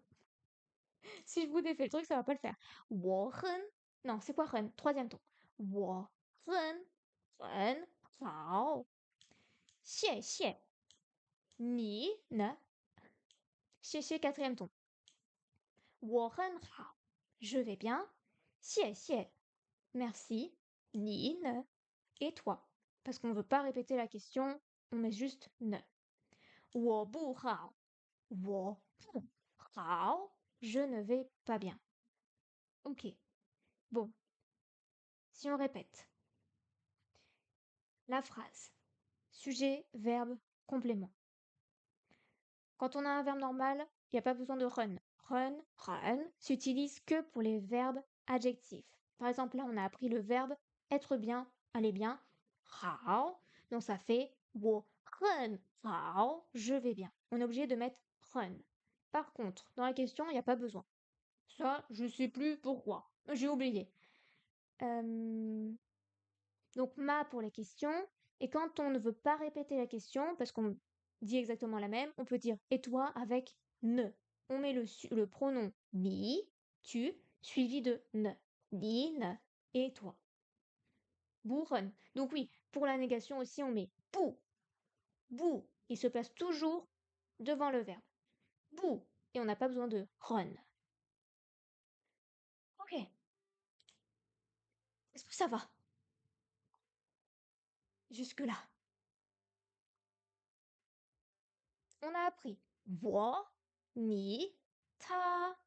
S1: Si je vous défais le truc, ça va pas le faire. Wo hen. Non, c'est quoi hen? Troisième ton. Wo hen. Hen. Hao. Xie xie. Ni ne. Xie xie, quatrième ton. 我很好, je vais bien. 谢谢, merci. 你呢? Et toi? Parce qu'on ne veut pas répéter la question, on met juste ne. 我不好, 我不好, je ne vais pas bien. Ok. Bon. Si on répète. La phrase. Sujet, verbe, complément. Quand on a un verbe normal, il n'y a pas besoin de run. Run s'utilise que pour les verbes adjectifs. Par exemple, là, on a appris le verbe être bien, aller bien. Hao. Donc ça fait 我很好, je vais bien. On est obligé de mettre run. Par contre, dans la question, il n'y a pas besoin. Ça, je ne sais plus pourquoi. J'ai oublié. Donc ma pour les questions. Et quand on ne veut pas répéter la question, parce qu'on dit exactement la même, on peut dire et toi avec ne. On met le pronom ni, tu, suivi de ne. Ni, ne, et toi. Bourren. Donc oui, pour la négation aussi, on met bou. Bou. Il se place toujours devant le verbe. Bou. Et on n'a pas besoin de run. Ok. Est-ce que ça va? Jusque-là. On a appris wo, ni, ta,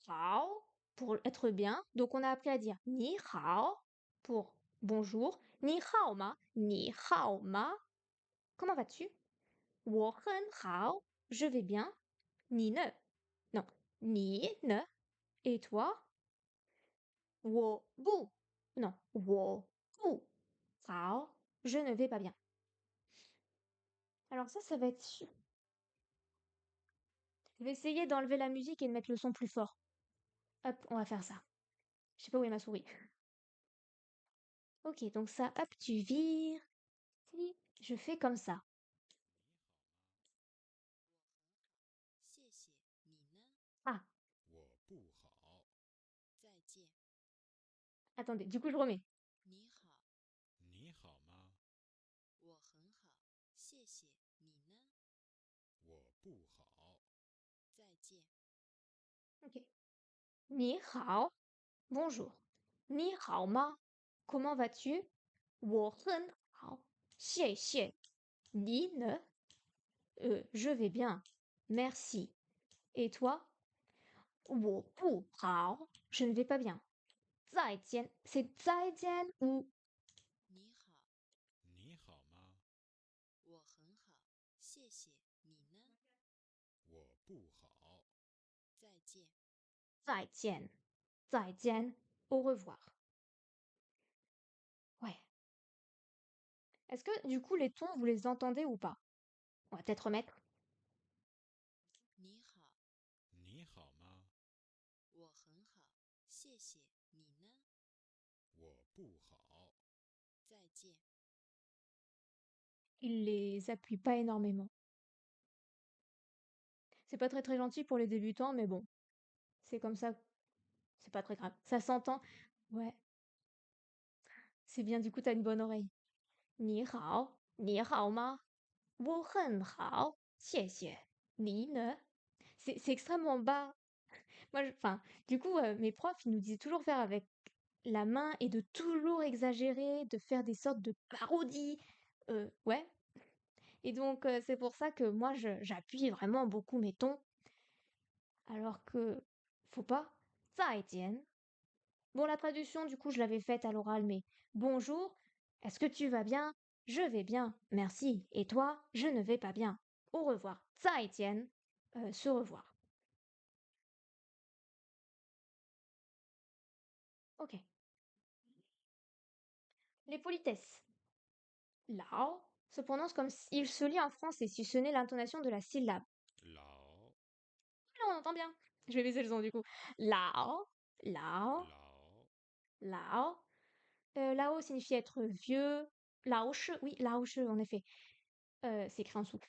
S1: hao pour être bien. Donc on a appris à dire ni hao pour bonjour, ni hao ma, ni hao ma. Comment vas-tu? 我很好, je vais bien. Ni ne. Non, ni ne. Et toi? 我不. Non, 我不好, je ne vais pas bien. Alors ça va être... Je vais essayer d'enlever la musique et de mettre le son plus fort. Hop, on va faire ça. Je sais pas où est ma souris. Ok, donc ça, hop, tu vires. Si je fais comme ça.
S2: 谢谢，你呢？
S1: Ah,
S2: 我不好，再见。
S1: attendez, du coup je remets.
S2: 你好，
S3: 你好吗？
S2: 我很好，谢谢。你呢？
S3: 我不好，
S2: 再见。
S1: Ok. Ni hao, bonjour. Ni hao ma, comment vas-tu? 我很好, xie xie. Ni ne, je vais bien, merci. Et toi? 我不好, je ne vais pas bien. 再见. C'est 再见 ou
S2: 你好，
S3: 你好吗？
S2: 我很好，谢谢。你呢？
S3: 我不好。
S2: 再见。
S1: 再见. 再见. Au revoir. Ouais. Est-ce que du coup les tons, vous les entendez ou pas? On va peut-être remettre.
S2: 你好，
S3: 你好吗？
S2: 我很好，谢谢。你呢？
S3: 我不好。
S2: 再见。
S1: Il les appuie pas énormément. C'est pas très très gentil pour les débutants, mais bon, c'est comme ça. C'est pas très grave. Ça s'entend. Ouais, c'est bien, du coup, t'as une bonne oreille. Ni hao, ni hao ma. Wo hen hao, xie xie. Ni ne. C'est extrêmement bas. Moi, enfin, du coup, mes profs, ils nous disaient toujours faire avec la main et de toujours exagérer, de faire des sortes de parodies. Ouais. Et donc, c'est pour ça que moi, j'appuie vraiment beaucoup mes tons, alors que faut pas. 再见. Bon, la traduction, du coup, je l'avais faite à l'oral, mais bonjour, est-ce que tu vas bien? Je vais bien, merci. Et toi? Je ne vais pas bien. Au revoir. 再见. Se revoir. Ok. Les politesses. Lao se prononce comme s'il se lit en français, si ce n'est l'intonation de la syllabe.
S3: 老
S1: Là, on entend bien. Je vais baisser le son du coup. Lao, Lao,
S3: 老
S1: Lao. Lao signifie être vieux. Lao shi, oui, Lao shi, en effet. C'est écrit en dessous.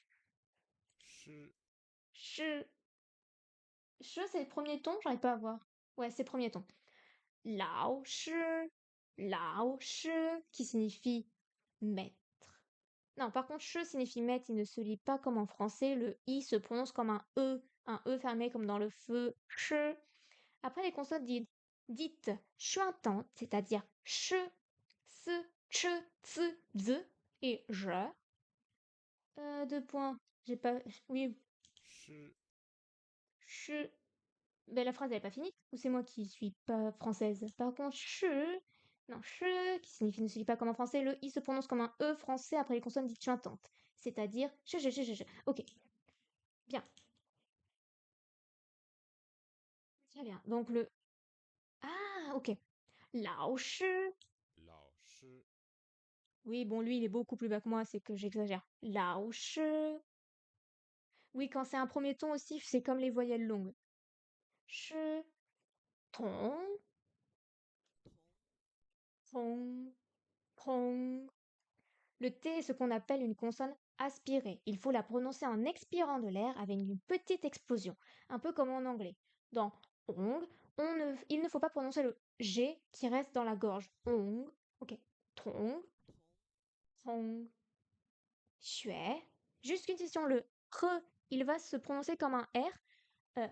S3: 师
S1: Shi, shi, c'est le premier ton, j'arrive pas à voir. Ouais, c'est le premier ton. Lao shi, Lao shi, qui signifie maître. Non, par contre, che signifie maître, il ne se lit pas comme en français. Le i se prononce comme un e fermé comme dans le feu. Che. Après, les consonnes dites chuintantes, c'est-à-dire che, se, che, tse, z et je. Deux points. J'ai pas. Oui,
S3: 师
S1: che. Ben, la phrase n'est pas finie. Ou c'est moi qui suis pas française? Par contre, che. Non, che, qui signifie ne se lit pas comme en français. Le i se prononce comme un e français après les consonnes dites chuintantes. C'est-à-dire che. Ok, bien. Très bien. Donc le. Ah, ok. Lao shi.
S3: 老师
S1: Oui, bon, lui, il est beaucoup plus bas que moi, c'est que j'exagère. Lao shi. Oui, quand c'est un premier ton aussi, c'est comme les voyelles longues. Shi, tong,
S2: 同
S1: tong, tong. Le T est ce qu'on appelle une consonne aspirée. Il faut la prononcer en expirant de l'air avec une petite explosion, un peu comme en anglais. Dans ong, il ne faut pas prononcer le G qui reste dans la gorge. Ong, ok. Tong,
S2: 同
S1: tong, xue. Juste une question, le re, il va se prononcer comme un R.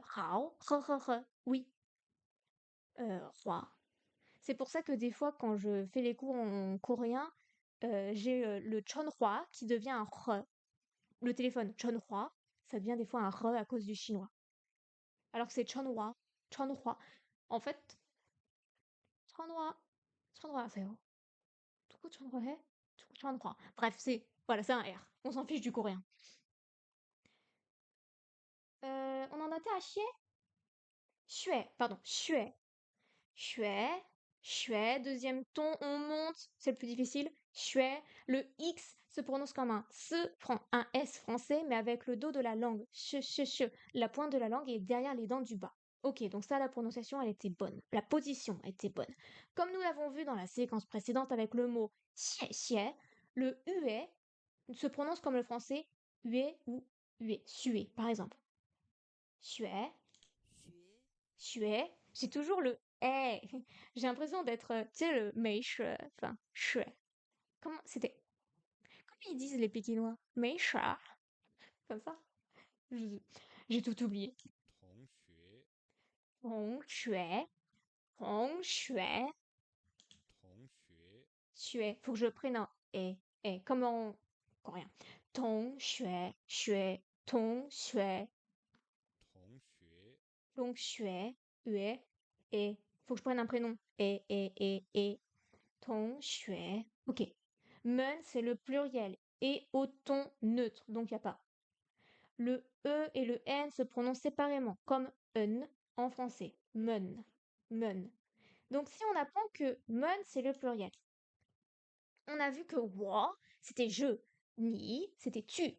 S1: Rao, re. Oui, roi. C'est pour ça que des fois, quand je fais les cours en coréen, j'ai le chonhua qui devient un re. Le téléphone chonhua, ça devient des fois un re à cause du chinois. Alors que c'est chonhua, chonhua. En fait, chonhua, chonhua, c'est tout chonhua, tout chonhua. Bref, voilà, c'est un R. On s'en fiche du coréen. On en était à chier? Xue, pardon, xue. Xue, xue, deuxième ton, on monte, c'est le plus difficile. Xue, le X se prononce comme un S français, mais avec le dos de la langue. Che. La pointe de la langue est derrière les dents du bas. Ok, donc ça, la prononciation, elle était bonne. La position était bonne. Comme nous l'avons vu dans la séquence précédente avec le mot xie, le UE se prononce comme le français UE ou UE, suer, par exemple. Xue,
S2: 学
S1: Xue, j'ai toujours le eh. J'ai l'impression d'être, tu sais, le mei shue, enfin, shue. C'était, comment ils disent les Pékinois? Mei sha, comme ça. Je- J'ai tout oublié.
S3: 同学
S1: Hong shue, hong shue,
S3: 同学
S1: shue. Faut que je prenne un comme en coréen. Tong shue, tong shue,
S3: 同学
S1: long shue, ue, et. Faut que je prenne un prénom. et. 同学. Ok. Men, c'est le pluriel et au ton neutre, donc il n'y a pas. Le E et le N se prononcent séparément, comme un en français. Men. Men. Donc si on apprend que men, c'est le pluriel, on a vu que wa, c'était je, ni, c'était tu,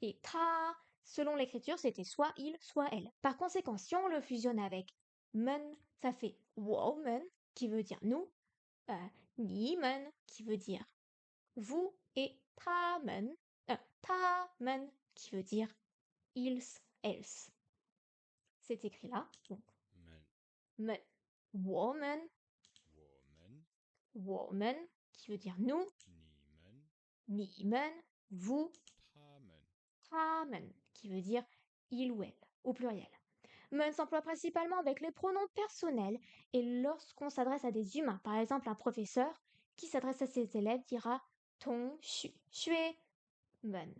S1: et ta, selon l'écriture, c'était soit il, soit elle. Par conséquent, si on le fusionne avec men, ça fait woman, qui veut dire nous, ni men, qui veut dire vous, et ta men, qui veut dire ils, elles. C'est écrit là. Donc,
S3: men,
S1: men, woman,
S3: woman,
S1: woman, qui veut dire nous,
S3: ni men,
S1: ni men, vous,
S3: ta men,
S1: qui veut dire il ou elle, au pluriel. Men s'emploie principalement avec les pronoms personnels et lorsqu'on s'adresse à des humains, par exemple un professeur qui s'adresse à ses élèves dira ton xue men.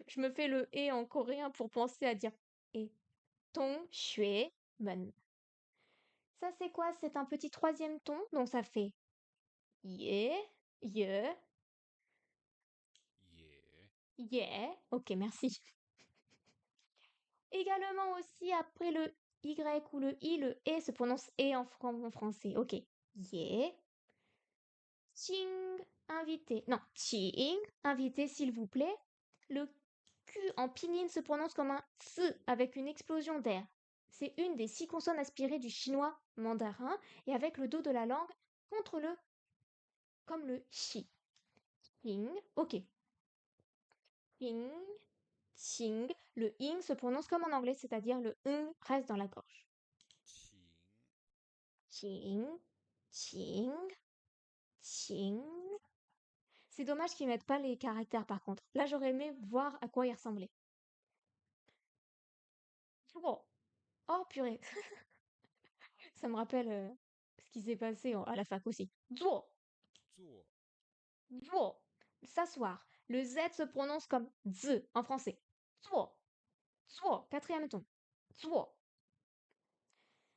S1: Je me fais le et en coréen pour penser à dire et ton xue men. Ça c'est quoi? C'est un petit troisième ton, donc ça fait ye, ye,
S3: yeah,
S1: ok merci. Également aussi, après le Y ou le I, le E se prononce E en français. Ok. Ye. Ching, invité. Non, ching, invité s'il vous plaît. Le Q en pinyin se prononce comme un S avec une explosion d'air. C'est une des 6 consonnes aspirées du chinois mandarin et avec le dos de la langue contre le comme le chi. Ching, ok. Ching, ching. Le ing se prononce comme en anglais, c'est-à-dire le reste dans la gorge.
S3: ching,
S1: Ching, ching, ching. C'est dommage qu'ils mettent pas les caractères par contre. Là, j'aurais aimé voir à quoi ils ressemblaient. Oh, oh purée. Ça me rappelle ce qui s'est passé à la fac aussi. Zuo,
S3: zuo,
S1: zuo. S'asseoir. Le Z se prononce comme z en français. Zuo, zuo. Quatrième ton. Zuo.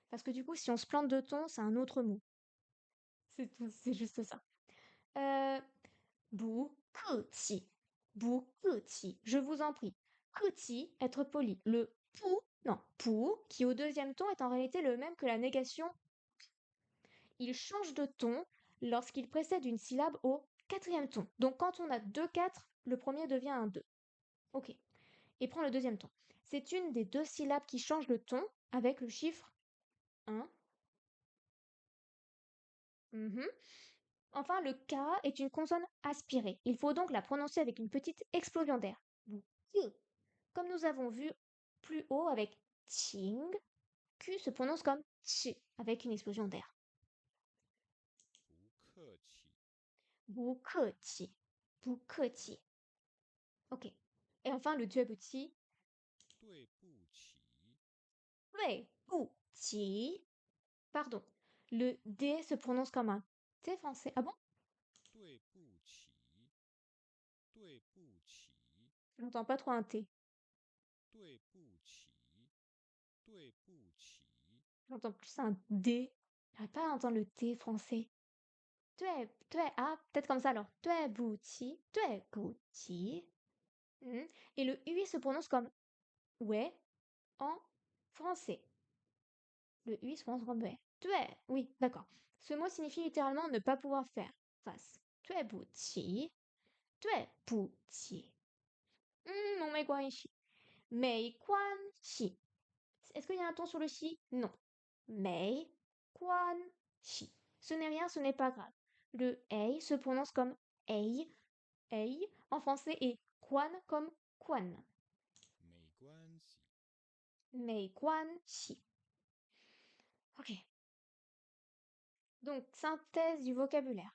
S1: Parce que du coup, si on se plante de ton, c'est un autre mot. C'est tout, c'est juste ça. Bu, chi. Bu, chi. Je vous en prie. Chi, être poli. Le pou, non, pou, qui au deuxième ton est en réalité le même que la négation. Il change de ton lorsqu'il précède une syllabe au quatrième ton. Donc quand on a deux 4, le premier devient un 2. Ok. Et prend le deuxième ton. C'est une des deux syllabes qui change de ton avec le chiffre 1. Enfin, le K est une consonne aspirée. Il faut donc la prononcer avec une petite explosion d'air. Comme nous avons vu plus haut avec Qing, Q se prononce comme Chi avec une explosion d'air.
S3: 不客气,
S1: Bu Chi. Bu Chi. Ok. Et enfin, le Duebuchi.
S3: 对不起,
S1: Dui Bu Qi. Pardon. Le D se prononce comme un T français. Ah bon?
S3: 对不起, 对不起,
S1: Je n'entends pas trop un T.
S3: 对不起, 对不起,
S1: J'entends plus un D. J'arrive pas à entendre le T français. Ah, peut-être comme ça alors. Duebuchi. Duebuchi. Et le UI se prononce comme ouais en français. Le UI se prononce comme ouais. Oui, d'accord. Ce mot signifie littéralement ne pas pouvoir faire face. Duebuchi. Duebuchi. On met quoi ici? Mei quan shi. Est-ce qu'il y a un ton sur le shi? Non. Mei quan shi. Ce n'est rien, ce n'est pas grave. Le ei se prononce comme ei en français et quan comme quan.
S3: 没关系,
S1: Mei quan shi. Ok. Donc, synthèse du vocabulaire.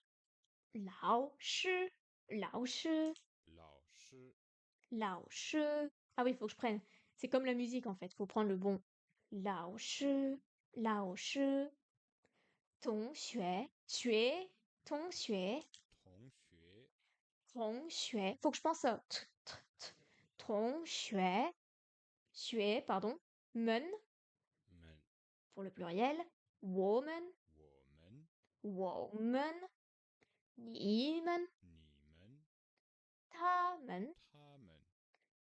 S1: Lao shi, lao shi,
S3: 老师,
S1: lao shi. Ah oui, il faut que je prenne. C'est comme la musique en fait, faut prendre le bon. Lao shi, lao shi. Tong xue, xue, tong xue,
S3: 同学,
S1: tong xue. Faut que je pense à tong xue, xue, pardon. Men
S3: men,
S1: pour le pluriel. Woman 我们、你们、
S3: 你们、
S1: 他们、
S3: 他们、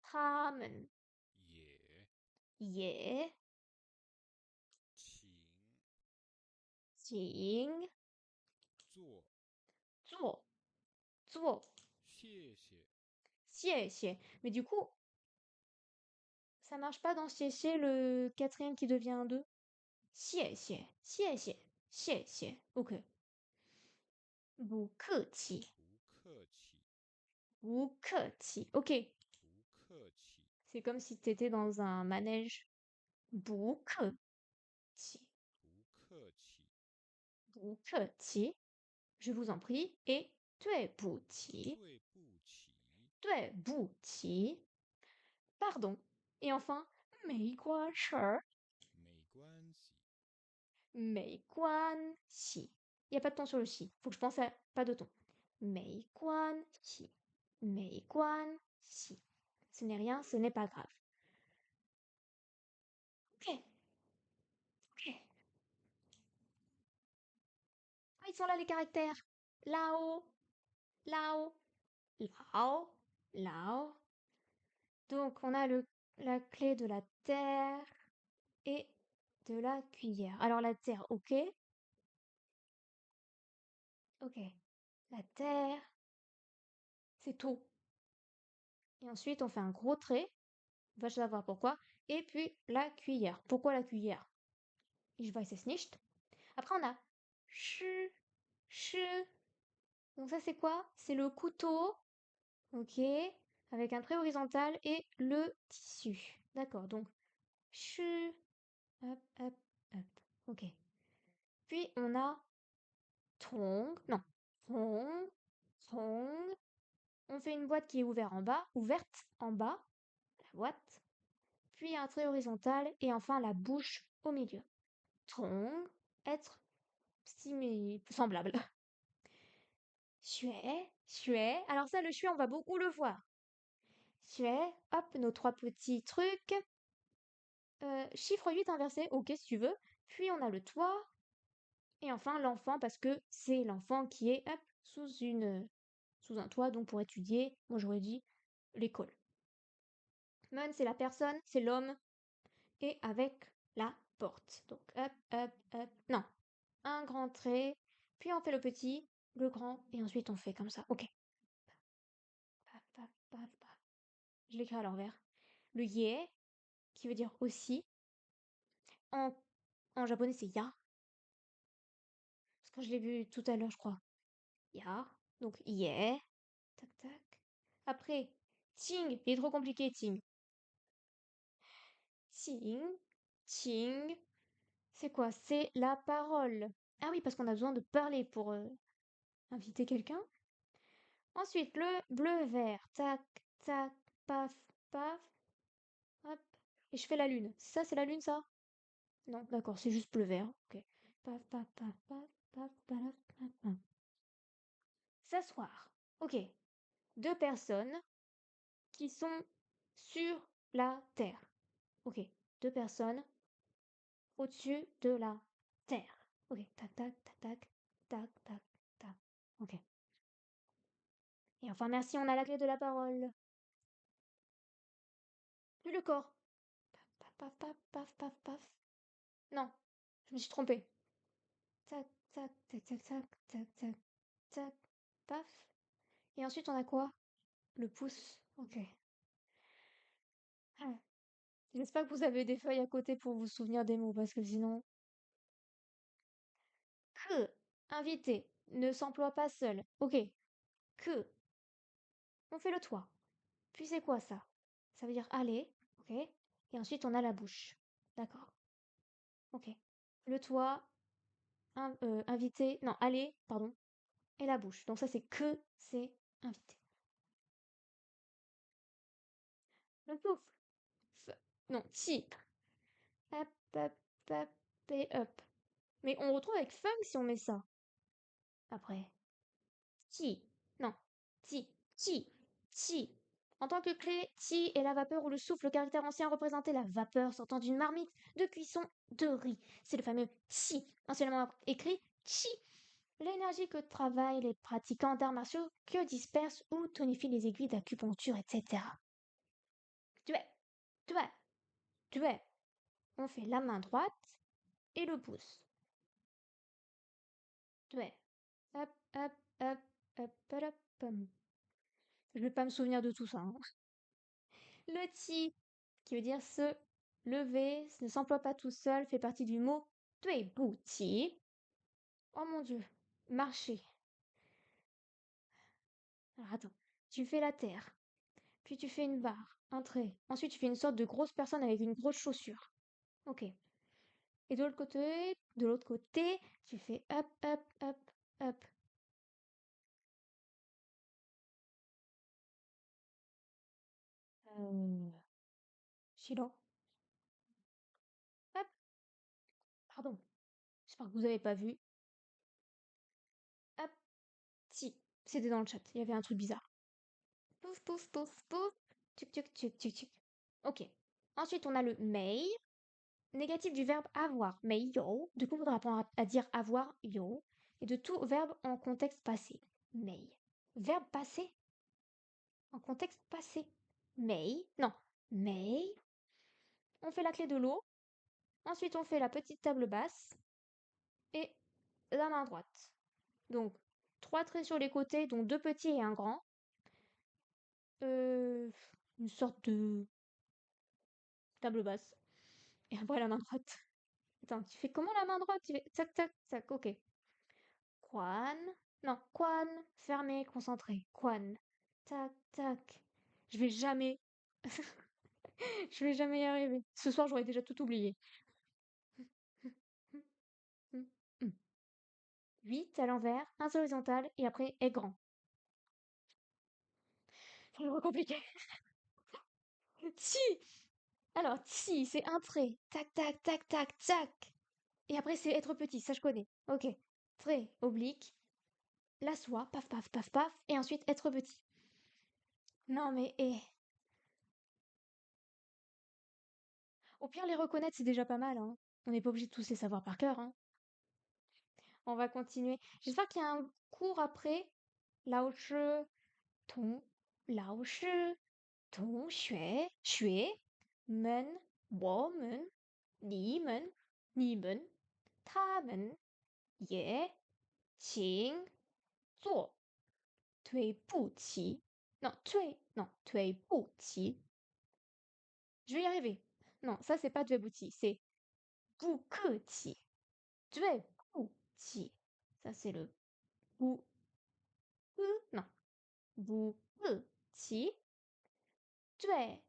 S1: 他们
S3: 也、
S1: 也
S3: 请、
S1: 请
S3: 坐、
S1: 坐坐
S3: 谢谢、
S1: 谢谢. Mais du coup, ça marche pas dans siéger le quatrième qui devient un deux. Siéger, siéger, siéger. Ok. 不客气,
S3: 不客气、
S1: 不客气. Ok.
S3: 不客气、
S1: C'est comme si t'étais dans un manège. 不客气,
S3: 不客气、
S1: 不客气. Je vous en prie. Et 对不起,
S3: 对不起、
S1: 对不起. Pardon. Et enfin, 没关系,
S3: 没关系、
S1: 没关系. Il n'y a pas de ton sur le chi. Faut que je pense à pas de ton. 没关系,没关系. Ce n'est rien, ce n'est pas grave. Ok, ok. Ah, ils sont là les caractères. Là-haut, là-haut, là-haut, là-haut. Donc on a la clé de la terre et de la cuillère. Alors la terre, ok. Ok. La terre, c'est tout. Et ensuite on fait un gros trait. Va savoir pourquoi. Et puis la cuillère. Pourquoi la cuillère? Ich weiß es nicht. Après on a chu, chu. Donc ça c'est quoi? C'est le couteau. Ok. Avec un trait horizontal et le tissu. D'accord. Donc chu. Hop, hop, hop. Ok. Puis on a tong. Non. Tong. Tong. On fait une boîte qui est ouverte en bas. La boîte. Puis un trait horizontal et enfin la bouche au milieu. Tong. Être semblable. Xuet, xuet. Alors ça, le xuet, on va beaucoup le voir. Xuet, hop, nos trois petits trucs. Chiffre 8 inversé, ok si tu veux. Puis on a le toit. Et enfin l'enfant, parce que c'est l'enfant qui est hop, sous un toit, donc pour étudier, moi j'aurais dit l'école. Mun, c'est la personne, c'est l'homme. Et avec la porte. Donc hop, hop, hop. Non. Un grand trait. Puis on fait le petit, le grand, et ensuite on fait comme ça. Ok. Paf, paf, paf, paf. Je l'écris à l'envers. Le ye, qui veut dire aussi. En, en japonais, c'est ya. Parce que je l'ai vu tout à l'heure, je crois. Ya. Donc, ye. Tac, tac. Après, ting. Il est trop compliqué, ting. Ting. Ting. C'est quoi? C'est la parole. Ah oui, parce qu'on a besoin de parler pour inviter quelqu'un. Ensuite, le bleu-vert. Tac, tac, paf, paf. Hop. Et je fais la lune. Ça, c'est la lune, ça? Non, d'accord, c'est juste bleu-vert. Ok. Paf, paf, paf, paf, paf, paf, paf, paf. S'asseoir. Ok. Deux personnes qui sont sur la terre. Ok. Deux personnes au-dessus de la terre. Ok. Tac, tac, tac, tac, tac, tac, tac. Ok. Et enfin, merci, on a la clé de la parole. Puis le corps. Paf, paf, paf, paf, paf, paf. Non, je me suis trompée. Tac, tac, tac, tac, tac, tac, tac, tac, paf. Et ensuite, on a quoi? Le pouce. Ok. Ah. J'espère que vous avez des feuilles à côté pour vous souvenir des mots, parce que sinon... Que, invité, ne s'emploie pas seul. Ok. Que, on fait le toit. Puis c'est quoi ça? Ça veut dire aller. Ok. Et ensuite, on a la bouche. D'accord. Ok. Le toit, invité, non, aller, pardon. Et la bouche. Donc ça, c'est que, c'est invité. Le pouf. Non, si. Hop, hop, hop, et hop. Mais on retrouve avec funk si on met ça. Après. Ti. Non. Ti. Ti. Ti. En tant que clé, ti est la vapeur ou le souffle. Le caractère ancien représentait la vapeur sortant d'une marmite de cuisson de riz. C'est le fameux ti, anciennement écrit chi. l'énergie que travaillent les pratiquants d'arts martiaux que dispersent ou tonifient les aiguilles d'acupuncture, etc. Tuer, tuer, tuer. On fait la main droite et le pouce. Tuer. Hop, hop, hop, hop, hop, hop. Je vais pas me souvenir de tout ça, hein. Le ti, qui veut dire se lever, ne s'emploie pas tout seul, fait partie du mot tui bu ti. Oh mon dieu, marcher. Alors attends, tu fais la terre, puis tu fais une barre, un trait. Ensuite, tu fais une sorte de grosse personne avec une grosse chaussure. Ok. Et de l'autre côté, tu fais hop, hop, hop, hop. Silence. Hop, pardon. J'espère que vous avez pas vu. Hop, si. C'était dans le chat. Il y avait un truc bizarre. Pouf, pouf, pouf, pouf. Tuc, tuc, tuc, tuc, tuc. Ok. Ensuite, on a le mei. Négatif du verbe avoir, mais yo. Du coup, on va apprendre à dire avoir, yo. Et de tout verbe en contexte passé. Mei. Verbe passé en contexte passé. Mei. Non. Mei. On fait la clé de l'eau. Ensuite, on fait la petite table basse. Et la main droite. Donc, 3 traits sur les côtés, dont 2 petits et un grand. Une sorte de table basse. Et après, la main droite. Attends, tu fais comment la main droite? Tu fais tac, tac, tac, ok. Quan. Non, quan. Fermé, concentré. Quan. Tac, tac. Je vais jamais. Je vais jamais y arriver. Ce soir, j'aurais déjà tout oublié. 8 à l'envers, un sur l'horizontale et après est grand. C'est vraiment compliqué. Si. Alors, si, c'est un trait. Tac, tac, tac, tac, tac. Et après, c'est être petit, ça je connais. Ok. Trait, oblique. La soie, paf, paf, paf, paf. Et ensuite, être petit. Non, mais, au pire, les reconnaître, c'est déjà pas mal, hein. On n'est pas obligé de tous les savoir par cœur, hein. On va continuer. J'espère qu'il y a un cours après. Lao Shi, Tong, Lao Shi, Tong Xue, Xue, Men, Wo Men, Ni Men, Ni Men, Ta Men, Ye, Qing, Zuo, Tui Bu Qi. Non, Tui Bu Qi. Je vais y arriver. Non, ça c'est pas Tui Bu Qi, c'est Bu Ke Qi. Tui Bu Qi. Ça c'est le Bu. Non. Bu Ke Qi. Tui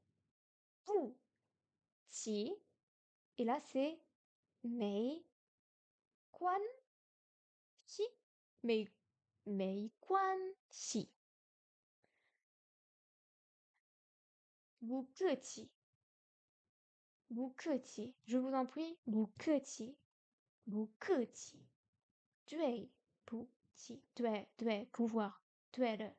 S1: Bu Qi. Et là c'est Mei Quan Xi. Mei Quan Xi. Bu Ke Qi. Bu Ke Qi. Je vous en prie, Bu Ke Qi. Bu Ke Qi. Dui Bu Qi. Dui, pouvoir. Dui le.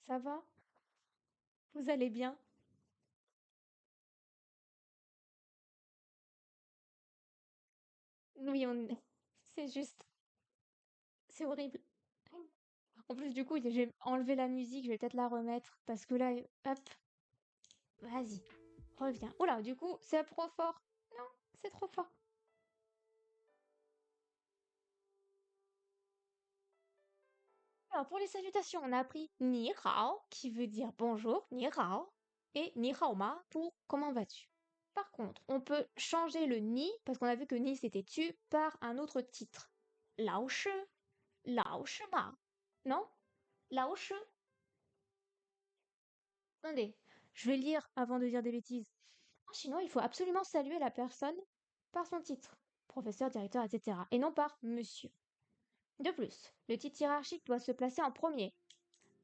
S1: Ça va? Vous allez bien? Oui, c'est juste. C'est horrible. En plus, du coup, j'ai enlevé la musique, je vais peut-être la remettre parce que là, hop, vas-y, reviens. Oula, du coup, c'est trop fort. Non, c'est trop fort. Alors, pour les salutations, on a appris ni hao, qui veut dire bonjour, ni hao, et ni hao ma pour comment vas-tu. Par contre, on peut changer le ni, parce qu'on a vu que ni c'était tu, par un autre titre. Lao shi, lao shi ma. Non? Lao shi. Attendez, je vais lire avant de dire des bêtises. En chinois, il faut absolument saluer la personne par son titre, professeur, directeur, etc., et non par monsieur. De plus, le titre hiérarchique doit se placer en premier.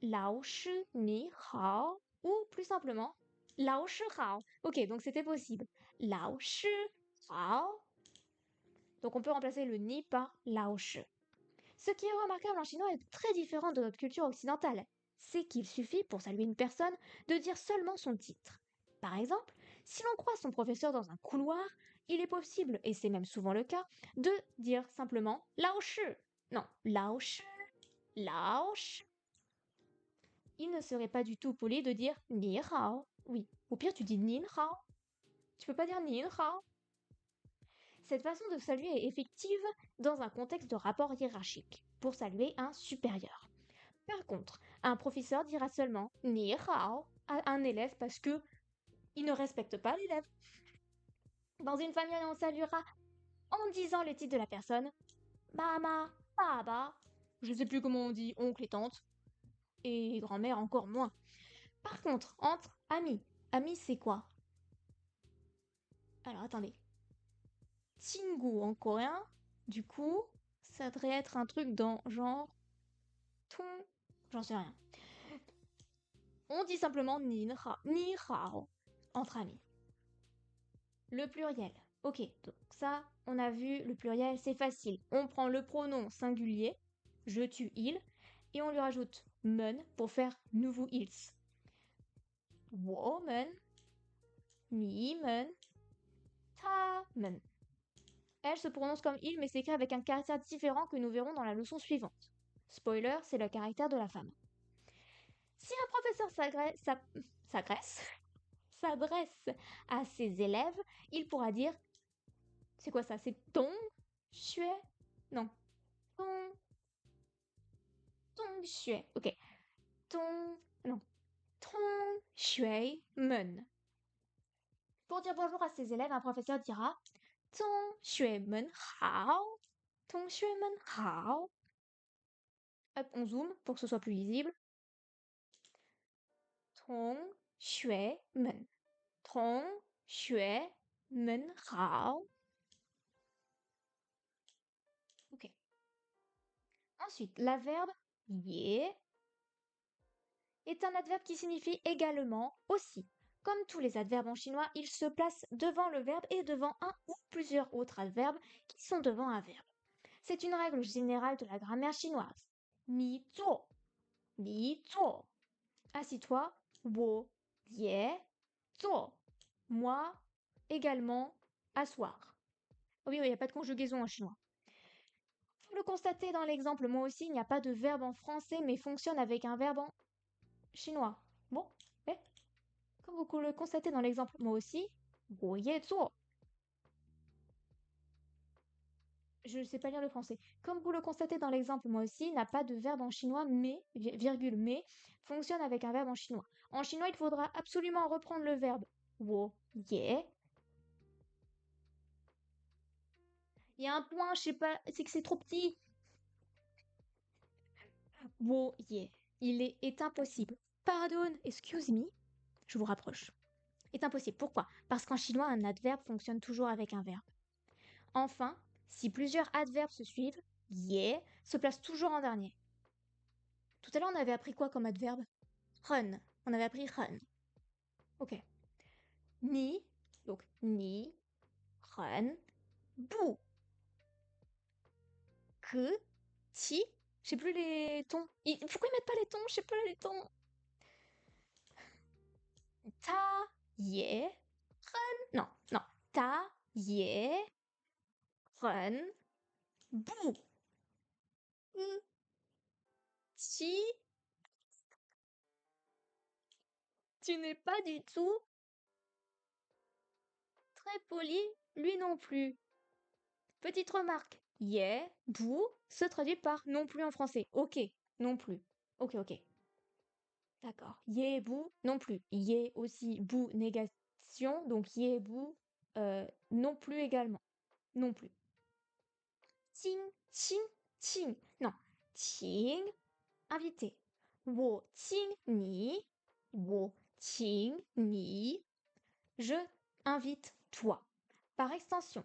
S1: Lao shi ni hao, ou plus simplement, Lao shi hao. Ok, donc c'était possible. Lao shi hao. Donc on peut remplacer le ni par Lao shi. Ce qui est remarquable en chinois est très différent de notre culture occidentale. C'est qu'il suffit pour saluer une personne de dire seulement son titre. Par exemple, si l'on croise son professeur dans un couloir, il est possible, et c'est même souvent le cas, de dire simplement lao shi. Non, lao shi, lao shi. Il ne serait pas du tout poli de dire ni hao. Oui, au pire, tu dis nin hao. Tu peux pas dire nin hao. Cette façon de saluer est effective dans un contexte de rapport hiérarchique, pour saluer un supérieur. Par contre, un professeur dira seulement ni hao à un élève parce que il ne respecte pas l'élève. Dans une famille, on saluera en disant le titre de la personne, mama, baba, je sais plus comment on dit, oncle et tante, et grand-mère encore moins. Par contre, entre amis, amis c'est quoi? Alors attendez, 친구 en coréen, du coup, ça devrait être un truc dans genre ton, j'en sais rien. On dit simplement ni hao entre amis. Le pluriel. Ok, donc ça, on a vu le pluriel, c'est facile. On prend le pronom singulier, je, tu, il, et on lui rajoute men pour faire nouveau ils. Woman, ni men, ta men. Elle se prononce comme il, mais s'écrit avec un caractère différent que nous verrons dans la leçon suivante. Spoiler, c'est le caractère de la femme. Si un professeur s'adresse à ses élèves, il pourra dire c'est quoi ça? C'est ton xue? Non. Ton xue. Ok. Ton non. Ton xue men. Pour dire bonjour à ses élèves, un professeur dira ton xue men hao. Ton xue men hao. Hop, on zoome pour que ce soit plus visible. Ton xue men. Ton xue men hao. Ok. Ensuite, l'adverbe ye est un adverbe qui signifie également aussi. Comme tous les adverbes en chinois, il se place devant le verbe et devant un ou plusieurs autres adverbes qui sont devant un verbe. C'est une règle générale de la grammaire chinoise. Ni zuo, ni zuo. Assis-toi, wo ye zuo. Moi également, asseoir. Oui, il n'y a pas de conjugaison en chinois. Vous le constatez dans l'exemple, moi aussi, il n'y a pas de verbe en français, mais fonctionne avec un verbe en chinois. Bon, comme vous le constatez dans l'exemple, moi aussi, 我也做. Je ne sais pas lire le français. Comme vous le constatez dans l'exemple, moi aussi, n'a pas de verbe en chinois, mais, virgule, mais, fonctionne avec un verbe en chinois. En chinois, il faudra absolument reprendre le verbe 我也. Il y a un point, je sais pas, c'est que c'est trop petit. 我也. Est impossible. Pardon, excuse me. Je vous rapproche. Est impossible. Pourquoi? Parce qu'en chinois, un adverbe fonctionne toujours avec un verbe. Enfin, si plusieurs adverbes se suivent, ye se place toujours en dernier. Tout à l'heure, on avait appris quoi comme adverbe? Run. On avait appris run. Ok. Ni, donc ni, run, bu. Que, ti, je sais plus les tons. Pourquoi ils mettent pas les tons? Je sais pas les tons. Ta, ye, run. Non, non. Ta, ye, run, bu. Ti, tu n'es pas du tout très poli, lui non plus. Petite remarque, ye, bu se traduit par non plus en français. Ok, non plus. Ok, ok. D'accord. Ye, bu, non plus. Ye aussi, bu, négation. Donc ye, bu, non plus également. Non plus. Ting, ting, ting. Non. Ting, invité. Wo ting ni. Wo ting ni. Je invite toi. Par extension,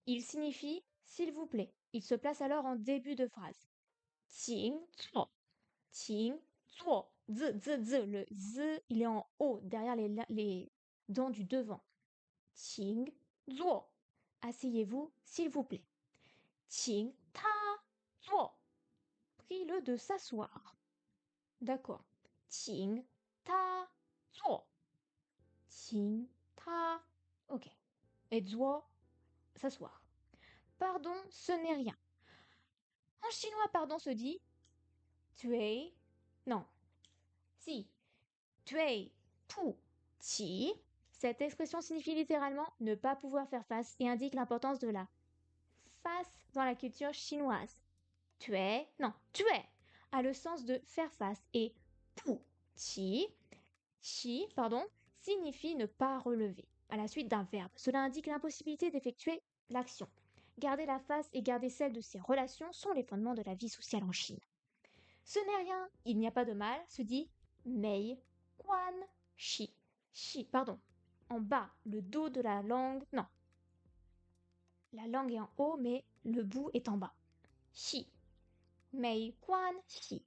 S1: il signifie s'il vous plaît. Il se place alors en début de phrase. 请坐. 请坐. Z, z, z. Le z, il est en haut, derrière les dents du devant. 请坐. Asseyez-vous, s'il vous plaît. 请他坐. Prie-le de s'asseoir. D'accord. 请他坐. 请他. Ok. Et zuo, s'asseoir. Pardon, ce n'est rien. En chinois, pardon se dit tuei. Non. Si. Tuei pu qi. Cette expression signifie littéralement ne pas pouvoir faire face et indique l'importance de la face dans la culture chinoise. Tuei, non, tuei a le sens de faire face et pu qi, pardon, signifie ne pas relever à la suite d'un verbe. Cela indique l'impossibilité d'effectuer l'action. Garder la face et garder celle de ses relations sont les fondements de la vie sociale en Chine. Ce n'est rien, il n'y a pas de mal, se dit mei quan shi. Shi, pardon. En bas, le dos de la langue, non. La langue est en haut, mais le bout est en bas. Shi. Mei quan shi.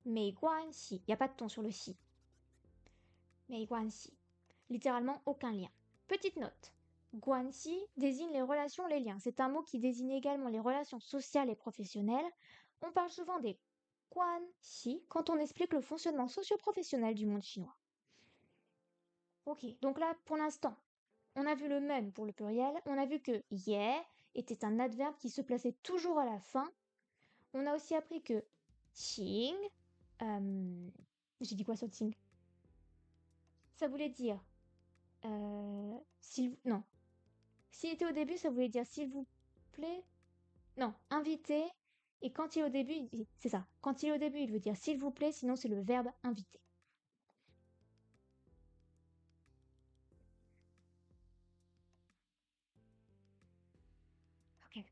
S1: Mei quan shi. Il n'y a pas de ton sur le si. Mei quan shi. Littéralement, aucun lien. Petite note. Guanxi désigne les relations, les liens. C'est un mot qui désigne également les relations sociales et professionnelles. On parle souvent des guanxi quand on explique le fonctionnement socio-professionnel du monde chinois. Ok, donc là, pour l'instant, on a vu le men pour le pluriel, on a vu que ye était un adverbe qui se plaçait toujours à la fin. On a aussi appris que qing, j'ai dit quoi sur qing? Ça voulait dire non. S'il était au début, ça voulait dire s'il vous plaît. Non, invité. Et quand il est au début, c'est ça. Quand il est au début, il veut dire s'il vous plaît, sinon c'est le verbe inviter. Ok.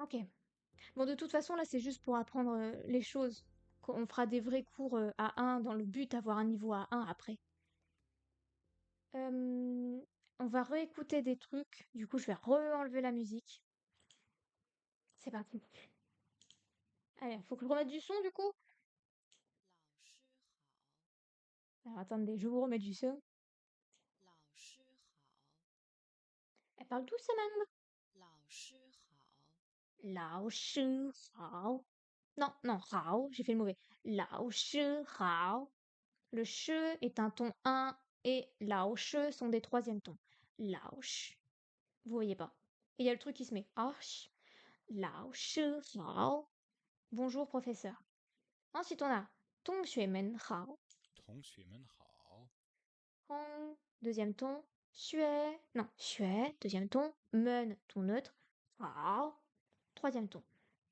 S1: Ok. Bon, de toute façon, là, c'est juste pour apprendre les choses. On fera des vrais cours A1 dans le but d'avoir un niveau A1 après. On va réécouter des trucs. Du coup, je vais re-enlever la musique. C'est parti. Allez, faut que je remette du son, du coup.
S2: 老师好，
S1: Alors, attendez, je vous remets du son.
S2: 老师好，
S1: Elle parle doucement.
S2: 老师好，
S1: Lao shi hao. Non, non, hao, j'ai fait le mauvais. Lao shi hao. Le che est un ton 1 et lao shi sont des troisièmes tons. Lao shi. Vous voyez pas. Et il y a le truc qui se met. Arch. Lao shi hao. Bonjour, professeur. Ensuite, on a Tong xue men hao.
S3: 同学们好，
S1: Hong, deuxième ton. Xue, non, xue, deuxième ton. Men, ton neutre. Hao, troisième ton.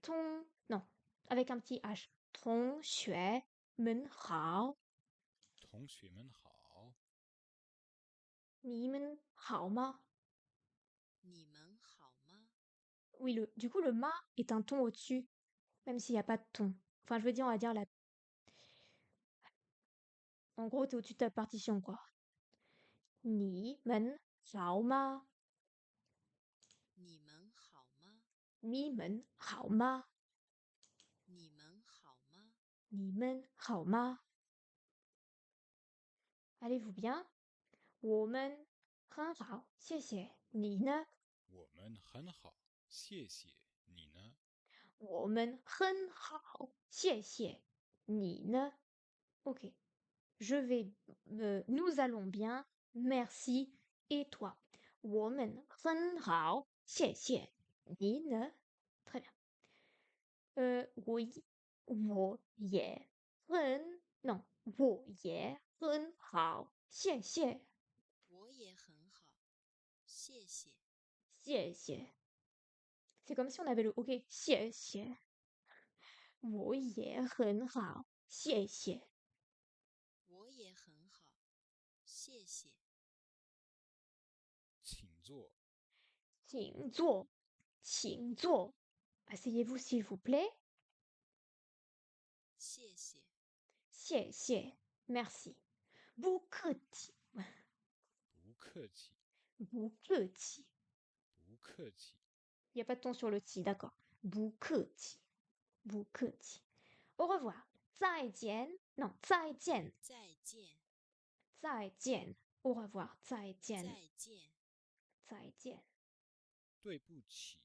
S1: Tong, non, avec un petit H. Tong xue men hao.
S3: 同学们好，
S1: Ni men hao ma.
S2: 你们好吗？
S1: Oui, du coup, le ma est un ton au-dessus, même s'il n'y a pas de ton. Enfin, je veux dire, on va dire la. En gros, t'es au-dessus de ta partition, quoi. Ni men hao ma.
S2: 你们好吗？
S1: Mi men hao ma.
S2: 你们好吗？
S1: Ni men hao ma. Allez-vous bien? 我们很好，谢谢。你呢？
S3: 我们很好，谢谢你呢？
S1: 我们很好，谢谢。你呢？Ok. Je vais, nous allons bien, merci. Et toi? 我们很好，谢谢。你呢？très bien. 我也很 non，我也很好，谢谢。
S2: 我也很好，谢谢。
S1: 谢谢。C'est comme si on avait le OK. 谢谢。我也很好，谢谢。
S2: 我也很好，谢谢。
S3: 请坐，
S1: 请坐，请坐。Asseyez-vous s'il vous plaît.
S2: 谢谢。
S1: 谢谢。Merci. 不客气。
S3: 不客气，
S1: 不客气。
S3: 不客气，
S1: Il n'y a pas de ton sur le ti, d'accord. 不客气。不客气。Au revoir. 再见。Non, 再见。
S2: 再见。
S1: 再见。Au revoir. 再见。
S2: 再见。
S1: 再见。
S3: 对不起，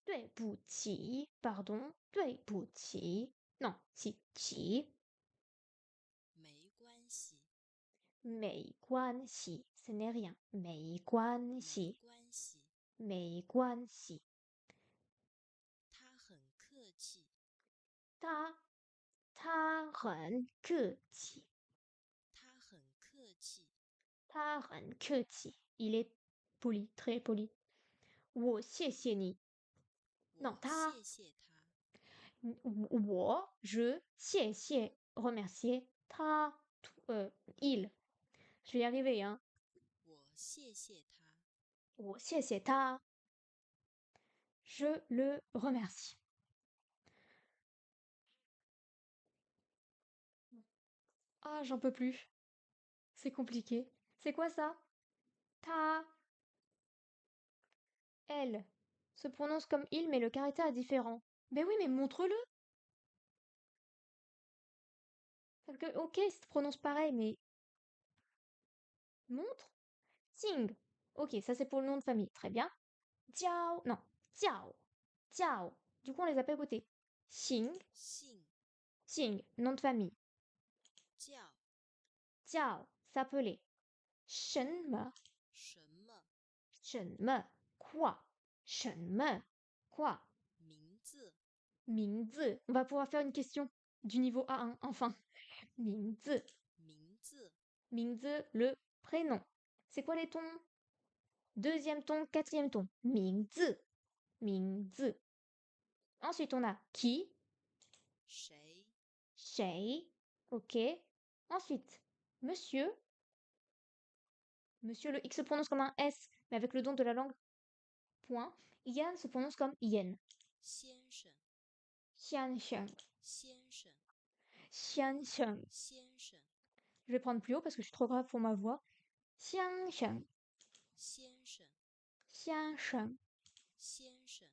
S1: 对不起，pardon，对不起，non，起起，
S2: 没关系。
S1: 没关系 ce n'est rien. 没关系,
S2: 没关系。
S1: 没关系。
S2: 他很客气，
S1: 他很客气。
S2: 他很客气。
S1: 他很客气。Il est poli, très poli. 我谢谢你。Non,
S2: 我
S1: 他。
S2: 谢谢他，je
S1: 谢谢 remercier 他il je vais y arriver hein
S2: 我谢谢他，
S1: 我谢谢他 je le remercie ah j'en peux plus c'est compliqué c'est quoi ça ta elle se prononce comme il mais le caractère est différent ben oui mais montre-le parce que ok il se prononce pareil mais montre Sing ok ça c'est pour le nom de famille très bien Jiao non Jiao Jiao du coup on les appelle côté Xing
S2: 姓
S1: Xing nom de famille
S2: 叫
S1: Jiao s'appeler 什么
S2: 什么
S1: 什么 quoi 什么 quoi
S2: 名字，
S1: 名字 on va pouvoir faire une question du niveau A1 enfin 名字
S2: 名字
S1: 名字 le prénom c'est quoi les tons deuxième ton quatrième ton 名字名字 ensuite on a qui
S2: 谁
S1: 谁 ok ensuite monsieur monsieur le X se prononce comme un S mais avec le don de la langue point Yann se prononce comme Yen
S2: 先生
S1: Xian Xiang
S2: 先生
S1: Xian Xiang
S2: 先生
S1: je vais prendre plus haut parce que je suis trop grave pour ma voix Xian Xiang
S2: 先生
S1: Xian Sheng
S2: 先生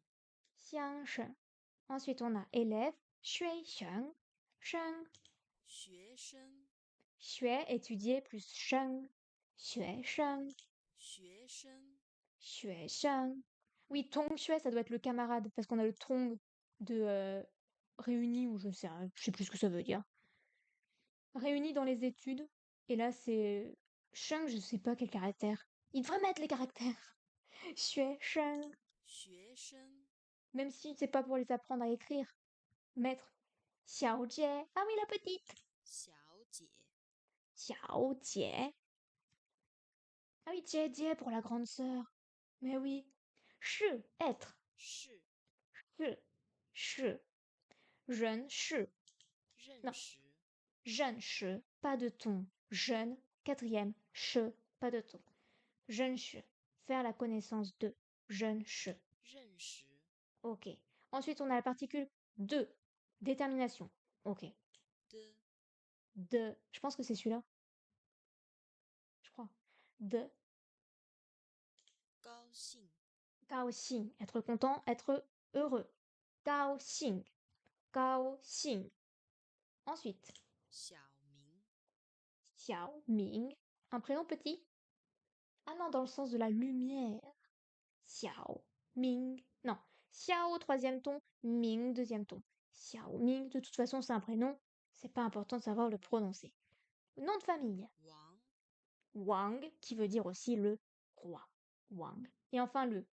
S1: Xian Sheng ensuite on a élève Shui Sheng Sheng
S2: 学生
S1: Xue étudier plus Sheng Xue Sheng
S2: 学生
S1: Xue Sheng oui Tong Xue ça doit être le camarade parce qu'on a le Tong de réuni ou je sais plus ce que ça veut dire réuni dans les études et là c'est Sheng je sais pas quel caractère il devrait mettre les caractères Xue Sheng
S2: 学生
S1: même si c'est pas pour les apprendre à écrire mettre Xiao Jie ah oui la petite
S2: 小姐
S1: Xiao Jie ah oui Jie Jie pour la grande sœur mais oui Shi être
S2: 是
S1: Shi Shi jeune Shi
S2: 认
S1: non
S2: 识
S1: jeune Shi pas de ton jeune quatrième Shi pas de ton jeune Shi faire la connaissance de jeune Shi
S2: 认识
S1: ok ensuite on a la particule de détermination ok
S2: 的
S1: de je pense que c'est celui-là je crois de
S2: 高兴
S1: Gao Xing, être content, être heureux. Gao Xing, Gao Xing. Ensuite,
S2: 小明
S1: Xiao Ming, un prénom petit. Ah non, dans le sens de la lumière. Xiao Ming, non. Xiao troisième ton, Ming deuxième ton. Xiao Ming, de toute façon, c'est un prénom. C'est pas important de savoir le prononcer. Nom de famille,
S2: 王
S1: Wang, qui veut dire aussi le roi. Wang. Et enfin le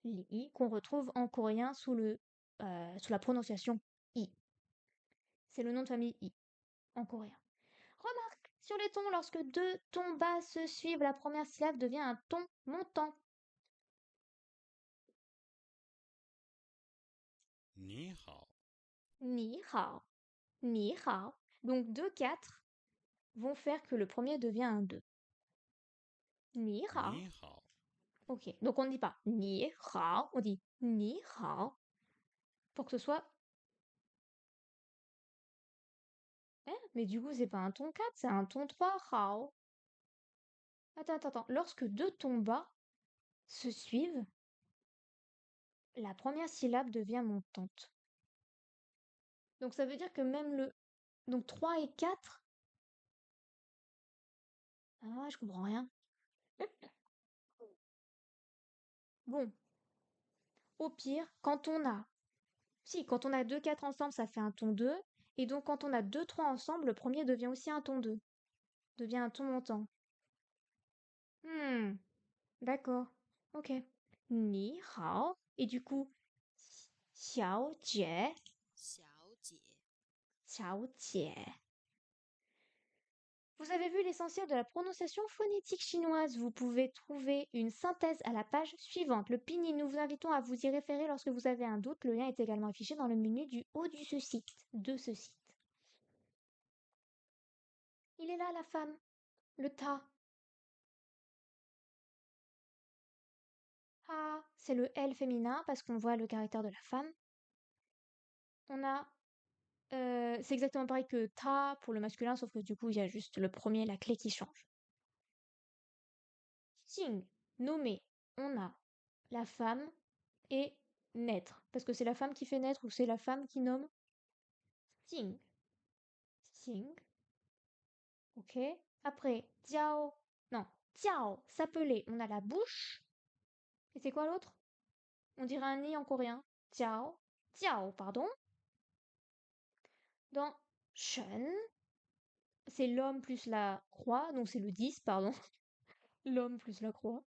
S2: 李
S1: Li, qu'on retrouve en coréen sous la prononciation I. C'est le nom de famille I, en coréen. Remarque, sur les tons, lorsque deux tons bas se suivent, la première syllabe devient un ton montant.
S3: 你好
S1: Ni hao, ni hao. Donc 2, 4 vont faire que le premier devient un 2. Ni hao.
S3: 你好
S1: Ok, donc on ne dit pas ni hao, on dit ni hao. Pour que ce soit... Hein, mais du coup, c'est pas un ton 4, c'est un ton 3, hao. Attends. Lorsque deux tons bas se suivent, la première syllabe devient montante. Donc ça veut dire que même le... Donc 3 et 4... Ah, je comprends rien. Bon, au pire, quand on a... Si, quand on a 2 4 ensemble, ça fait un ton 2. Et donc quand on a 2 3 ensemble, le premier devient aussi un ton 2. Devient un ton montant. Hmm, d'accord. Ok. Ni hao. Et du coup, xiao jie,
S2: 小姐，
S1: xiao jie. Vous avez vu l'essentiel de la prononciation phonétique chinoise. Vous pouvez trouver une synthèse à la page suivante. Le pinyin, nous vous invitons à vous y référer lorsque vous avez un doute. Le lien est également affiché dans le menu du haut de ce site. Il est là, la femme. Le ta. Ha, c'est le L féminin parce qu'on voit le caractère de la femme. On a, c'est exactement pareil que ta pour le masculin, sauf que du coup, il y a juste le premier, la clé qui change. Xing, nommé. On a la femme et naître. Parce que c'est la femme qui fait naître ou c'est la femme qui nomme. Xing. Xing. Ok. Après, jiao. Non, jiao, s'appeler. On a la bouche. Et c'est quoi l'autre? On dirait un i en coréen. Jiao. Jiao, pardon. Dans Shen, c'est l'homme plus la croix, donc c'est le 10, pardon. L'homme plus la croix.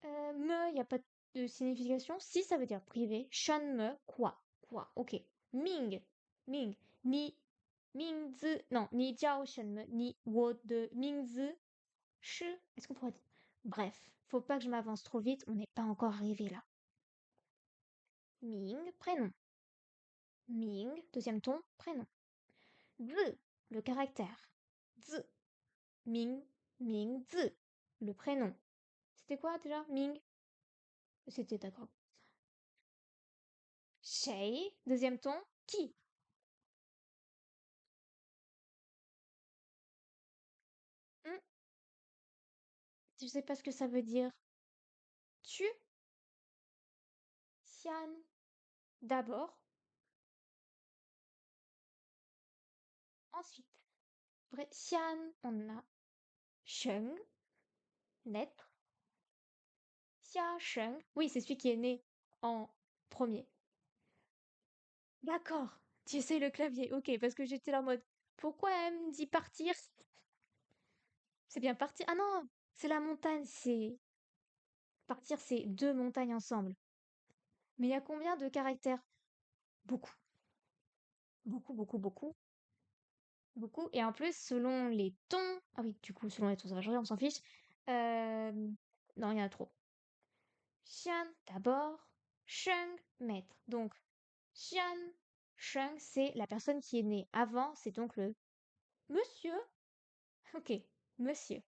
S1: Me, il n'y a pas de signification. Si, ça veut dire privé. Shen me, quoi. Quoi, ok. Ming. Ming. Ni Mingzi. Non, ni jiao shen me, ni wo de Mingzi. Shi. Est-ce qu'on pourrait dire? Bref, faut pas que je m'avance trop vite, on n'est pas encore arrivé là. Ming, prénom. Ming, deuxième ton, prénom. Zi, le caractère. Zi. Ming, Ming, Zi, le prénom. C'était quoi déjà? Ming? C'était d'accord. Shay, deuxième ton, qui? Hmm, je sais pas ce que ça veut dire. Tu? Xian. D'abord. Ensuite. Vrai, Xian, on a Sheng, naître. Xia Sheng. Oui, c'est celui qui est né en premier. D'accord. Tu essayes le clavier. Ok, parce que j'étais là en mode, pourquoi elle me dit partir? C'est bien partir. Ah non, c'est la montagne, c'est partir, c'est deux montagnes ensemble. Mais il y a combien de caractères? Beaucoup. Beaucoup, beaucoup, beaucoup, beaucoup. Et en plus, selon les tons, ah oui, du coup, selon les tons, ça va changer, on s'en fiche. Euh, Non, il y en a trop. Xian, d'abord. Sheng, maître. Donc, Xian, Sheng, c'est la personne qui est née avant, c'est donc le monsieur. Ok, monsieur.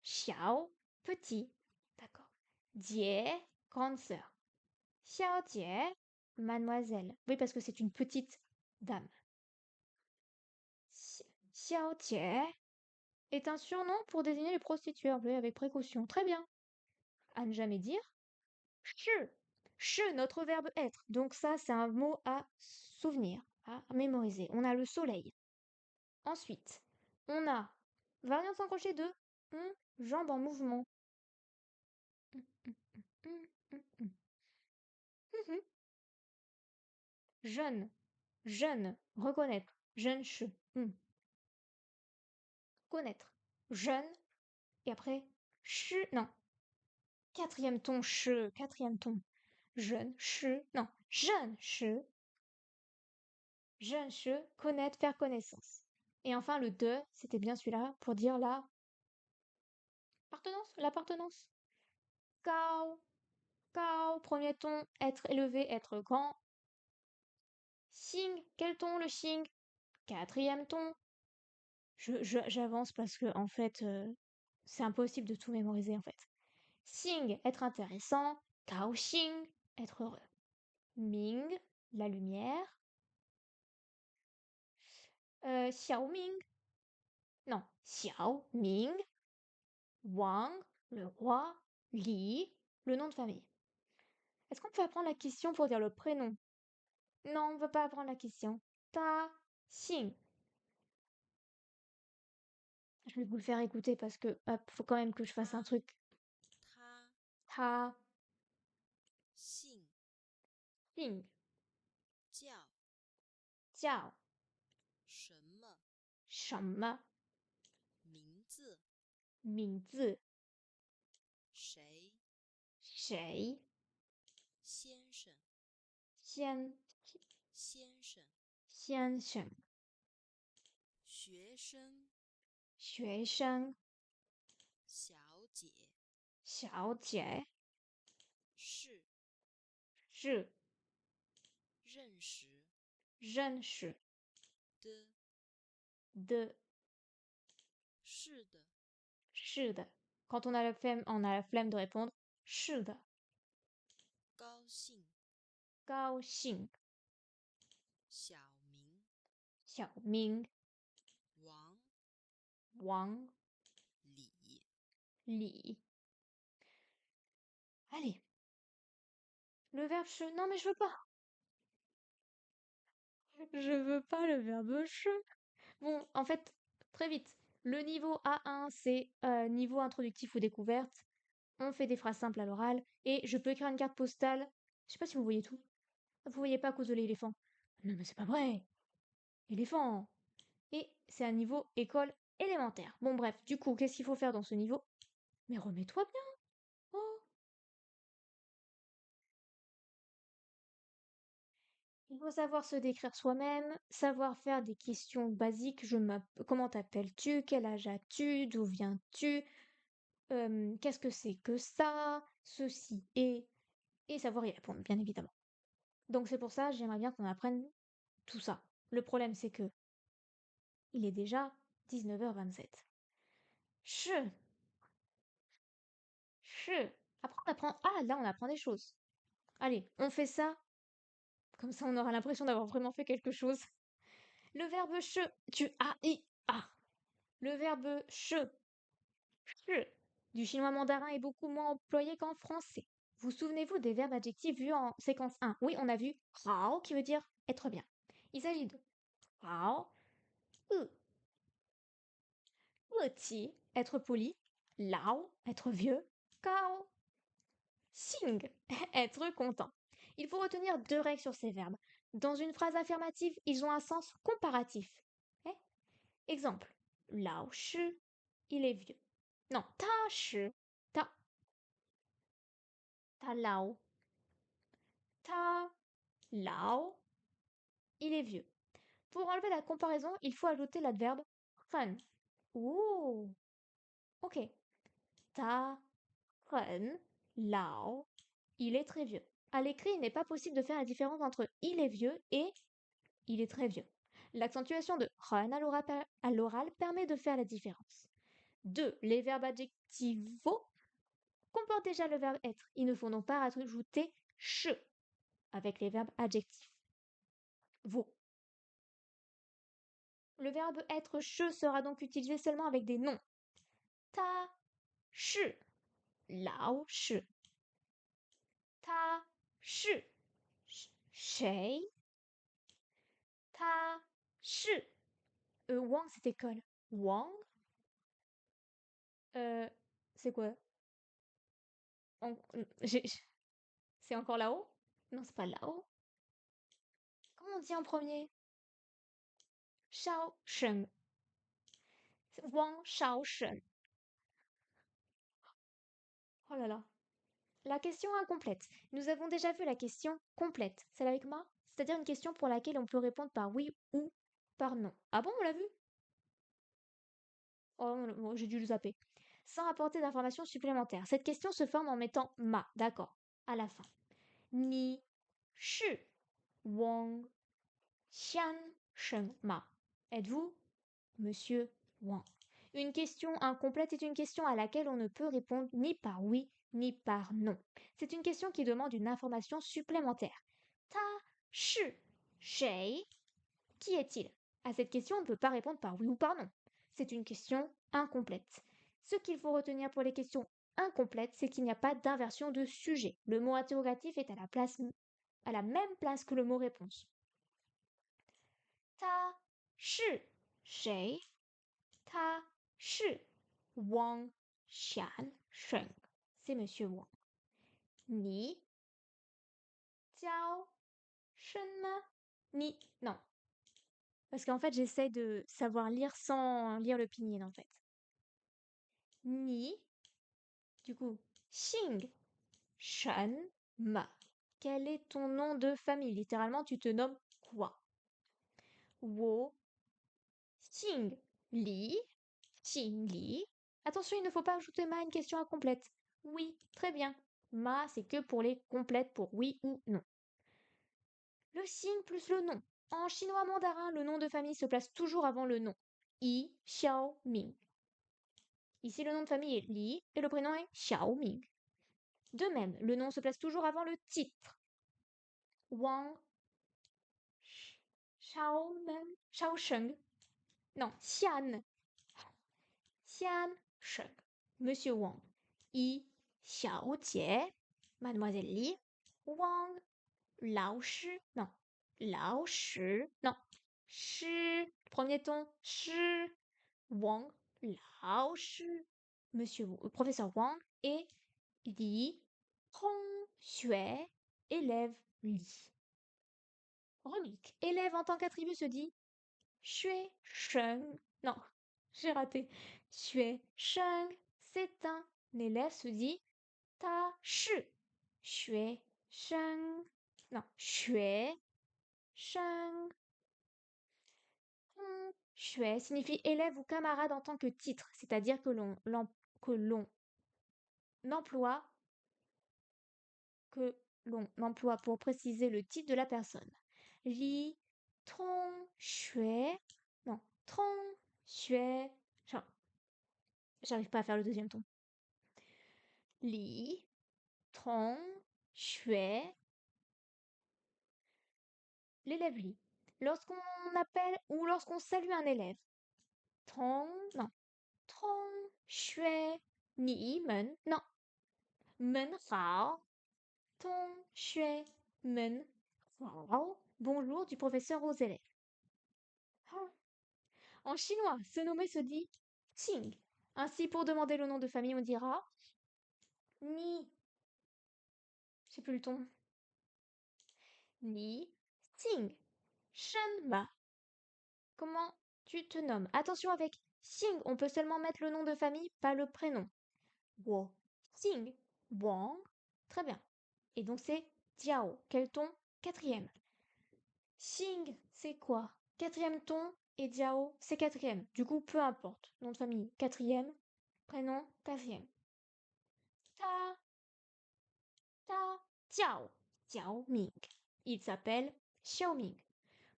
S1: Xiao, petit. D'accord. Jie, grande sœur. Xiao Jie, mademoiselle. Oui, parce que c'est une petite dame. Xiao Jie est un surnom pour désigner les prostituées, employé avec précaution. Très bien. À ne jamais dire. Che. Che, notre verbe être. Donc ça, c'est un mot à souvenir, à mémoriser. On a le soleil. Ensuite, on a variante sans crochet de jambe en mouvement. Jeune, jeune, reconnaître, jeune che. Connaître, jeune, et après, che, non, quatrième ton, che, quatrième ton, jeune, che, non, jeune che, connaître, faire connaissance. Et enfin, le de, c'était bien celui-là pour dire l'appartenance. Cao, cao, premier ton, être élevé, être grand. Xing, quel ton le xing? Quatrième ton. J'avance parce que, en fait, c'est impossible de tout mémoriser, en fait. Xing, être intéressant. Kao Xing, être heureux. Ming, la lumière. Xiao Ming, non, Xiao Ming. Wang, le roi. Li, le nom de famille. Est-ce qu'on peut apprendre la question pour dire le prénom? Non, on ne veut pas apprendre la question. Ta, Xing. Je vais vous le faire écouter parce que, hop, faut quand même que je fasse un
S2: 他
S1: truc.
S2: 他
S1: Ta,
S2: 姓
S1: Xing,
S2: 叫
S1: Jiao,
S2: 什么
S1: Shama,
S2: 名字
S1: Mingzi. 谁？
S2: 先生，
S1: 先
S2: 先生，
S1: 先生，
S2: 学生，
S1: 学生，
S2: 小姐，
S1: 小姐，
S2: 是，
S1: 是
S2: 认识
S1: 认识
S2: 的，
S1: 的，
S2: 是的，
S1: 是的。Quand on a la flemme de répondre, 是的，
S2: 高兴，
S1: 高兴，
S2: 小明，
S1: 小明，
S2: 王，
S1: 王，
S2: 李，
S1: 李。Allez, le verbe che. Non, mais je veux pas. Je veux pas le verbe che. Bon, en fait, très vite. Le niveau A1, c'est niveau introductif ou découverte. On fait des phrases simples à l'oral. Et je peux écrire une carte postale. Je sais pas si vous voyez tout. Vous voyez pas à cause de l'éléphant. Non, mais c'est pas vrai. Éléphant. Et c'est un niveau école élémentaire. Bon, bref, du coup, qu'est-ce qu'il faut faire dans ce niveau? Mais remets-toi bien. Oh. Il faut savoir se décrire soi-même, savoir faire des questions basiques. Comment t'appelles-tu? Quel âge as-tu? D'où viens-tu? Qu'est-ce que c'est que ça? Ceci est. Et savoir y répondre, bien évidemment. Donc c'est pour ça, j'aimerais bien qu'on apprenne tout ça. Le problème, c'est que il est déjà 19h27. Che, che. Après, on apprend. Ah, là, on apprend des choses. Allez, on fait ça. Comme ça, on aura l'impression d'avoir vraiment fait quelque chose. Le verbe che, tu as i a. Le verbe che du chinois mandarin est beaucoup moins employé qu'en français. Vous souvenez-vous des verbes adjectifs vus en séquence 1? Oui, on a vu hao qui veut dire être bien. Il s'agit de hao, e, ti, être poli, lao, être vieux, kao, xing, être content. Il faut retenir deux règles sur ces verbes. Dans une phrase affirmative, ils ont un sens comparatif. Eh. Exemple, lao shi, il est vieux. Non, ta shi, ta, ta lao, ta lao, il est vieux. Pour enlever la comparaison, il faut ajouter l'adverbe ren. Ouh, ok. Ta ren lao, il est très vieux. À l'écrit, il n'est pas possible de faire la différence entre il est vieux et il est très vieux. L'accentuation de ren à l'oral permet de faire la différence. 2. Les verbes adjectivaux comportent déjà le verbe être. Il ne faut donc pas rajouter che avec les verbes adjectifs. Vaux. Le verbe être che sera donc utilisé seulement avec des noms. Ta, shi, lao shi. Ta, shi, shay. Ta, shi. Wang, c'est école. Wang. C'est quoi? En- j'ai- C'est encore là-haut? Non, c'est pas là-haut. Comment on dit en premier? Shao Shen. Wang Shao Shen. Oh là là. La question incomplète. Nous avons déjà vu la question complète. Celle avec moi? C'est-à-dire une question pour laquelle on peut répondre par oui ou par non. Ah bon, on l'a vu? Oh, j'ai dû le zapper. Sans apporter d'informations supplémentaires. Cette question se forme en mettant ma, d'accord, à la fin. Ni, shi, Wang, xian, shen, ma. Êtes-vous Monsieur Wang? Une question incomplète est une question à laquelle on ne peut répondre ni par oui ni par non. C'est une question qui demande une information supplémentaire. Ta, shi, shay, qui est-il? À cette question, on ne peut pas répondre par oui ou par non. C'est une question incomplète. Ce qu'il faut retenir pour les questions incomplètes, c'est qu'il n'y a pas d'inversion de sujet. Le mot interrogatif est à la même place que le mot réponse. Ta, shi, shay, ta, shi, Wang, Xian, Shen. C'est Monsieur Wang. Ni, Jiao, Shen ma? Ni, non. Parce qu'en fait, j'essaie de savoir lire sans lire le pinyin, en fait. Ni, du coup, Xing, Shen Ma. Quel est ton nom de famille? Littéralement, tu te nommes quoi? Wo Xing Li. Xing Li. Attention, il ne faut pas ajouter ma à une question incomplète. Oui, très bien. Ma, c'est que pour les complètes, pour oui ou non. Le signe plus le nom. En chinois mandarin, le nom de famille se place toujours avant le nom. Yi Xiao Ming. Ici, le nom de famille est Li et le prénom est Xiao Ming. De même, le nom se place toujours avant le titre. Wang Xiaomen, Xiaosheng. Non, Xian. Xian Sheng. Monsieur Wang. Yi Xiaojie. Mademoiselle Li. Wang Lao Shi. Non. Lao Shi. Non. Shi. Premier ton. Shi. Wang Lao Shi. Monsieur, professeur Wang et Li Hong Xue. Élève Li. Remarque. Élève en tant qu'attribut se dit Xue Sheng. Non, j'ai raté. Xue Sheng. C'est un élève se dit Ta Shi. Xue Sheng. Non, Xue Sheng. Xue signifie élève ou camarade en tant que titre, c'est-à-dire que l'on emploie que l'on emploie pour préciser le titre de la personne. Li Tong Xue. Non, Tong Xue. J'arrive pas à faire le deuxième ton. Li Tong Xue. L'élève Li. Lorsqu'on appelle ou lorsqu'on salue un élève. Tong, non. Tong Xue Ni Men. Non. Men Hao. Tong Xue Men Hao. Bonjour du professeur aux élèves. En chinois, se nommer se dit Qing. Ainsi, pour demander le nom de famille, on dira Ni. J'ai plus le ton. Ni Qing. Shen Ma. Comment tu te nommes? Attention avec Xing, on peut seulement mettre le nom de famille, pas le prénom. Wo Xing Wang. Très bien. Et donc c'est Jiao. Quel ton? Quatrième. Xing, c'est quoi? Quatrième ton et Jiao, c'est quatrième. Du coup, peu importe. Nom de famille, quatrième. Prénom, quatrième. Ta, ta, Jiao. Jiao Ming. Il s'appelle Xiaoming.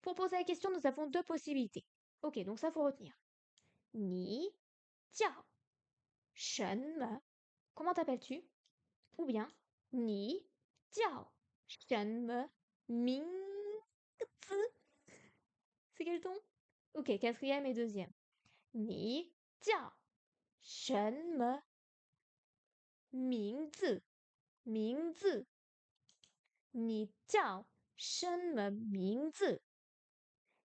S1: Pour poser la question, nous avons deux possibilités. Ok, donc ça faut retenir. Ni, Jiao. Shen Me. Comment t'appelles-tu? Ou bien Ni, Jiao. Shen Me. Ming. Zi. C'est quel ton? Ok, quatrième et deuxième. Ni, Jiao. Shen Me. Ming Zi. Ming Zi. Ni jiao shen me ming zi.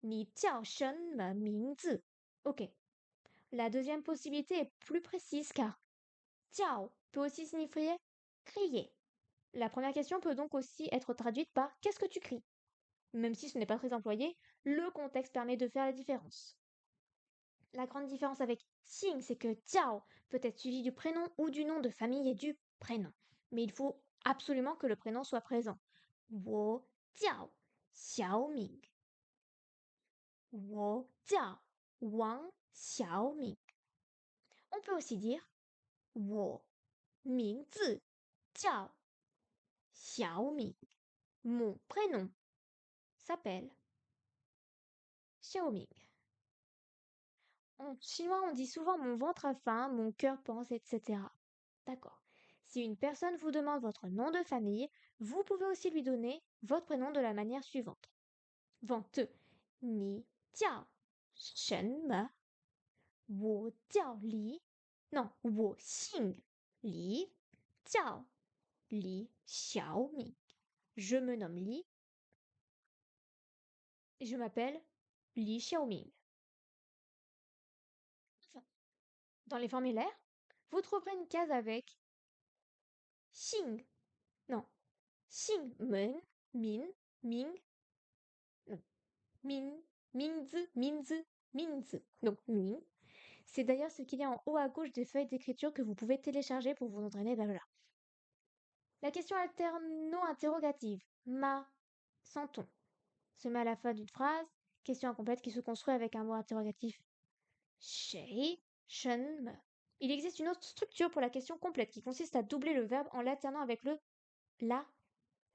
S1: Ni jiao shen me ming zi. Ok. La deuxième possibilité est plus précise car jiao peut aussi signifier crier. La première question peut donc aussi être traduite par qu'est-ce que tu cries? Même si ce n'est pas très employé, le contexte permet de faire la différence. La grande différence avec Xing, c'est que Jiao peut être suivi du prénom ou du nom de famille et du prénom. Mais il faut absolument que le prénom soit présent. Wo jiao Xiaoming. Wo jiao Wang Xiaoming. On peut aussi dire Wo mingzi jiao Xiaoming. Mon prénom s'appelle Xiaoming. En chinois, on dit souvent mon ventre a faim, mon cœur pense, etc. D'accord. Si une personne vous demande votre nom de famille, vous pouvez aussi lui donner votre prénom de la manière suivante. Vente. Ni jiao Shen Me. Wo jiao Li. Non, wo xing Li. Jiao Li Xiaoming. Je me nomme Li. Et je m'appelle Li Xiaoming. Enfin, dans les formulaires, vous trouverez une case avec Xing. Non. Xing Men. Min. Ming. Non. Min. Mingzi. Minzi. Minzi. Donc Ming. C'est d'ailleurs ce qu'il y a en haut à gauche des feuilles d'écriture que vous pouvez télécharger pour vous entraîner, blabla. La question alterno-interrogative, ma, sans ton, se met à la fin d'une phrase, question incomplète qui se construit avec un mot interrogatif. Shay, shen, me. Il existe une autre structure pour la question complète qui consiste à doubler le verbe en l'alternant avec le la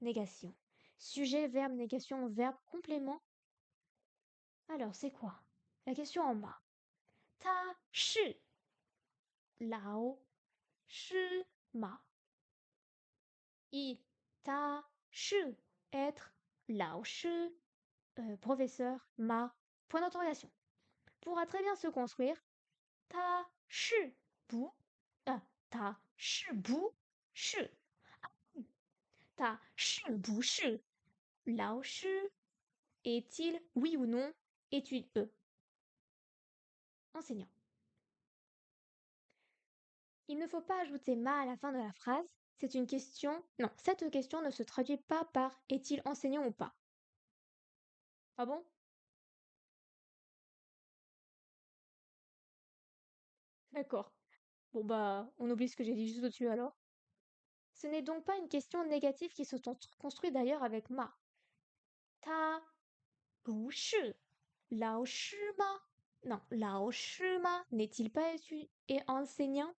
S1: négation. Sujet, verbe, négation, verbe, complément. Alors, c'est quoi? La question en ma. Ta, shi, lao, shi, ma. Il, ta, shi, être, lao, shi, professeur, ma, point d'interrogation. Pourra très bien se construire ta, shi, bu, ta, shi, bu, shi. Ta, shi, bu, shi. Lao, shi, est-il, oui ou non, étude, enseignant. Il ne faut pas ajouter ma à la fin de la phrase. C'est une question. Non, cette question ne se traduit pas par est-il enseignant ou pas. Ah bon? D'accord. Bon bah, on oublie ce que j'ai dit juste au-dessus alors. Ce n'est donc pas une question négative qui se construit d'ailleurs avec ma. Ta, bu shi, lao shi ma? Non, lao shi ma n'est-il pas et enseignant?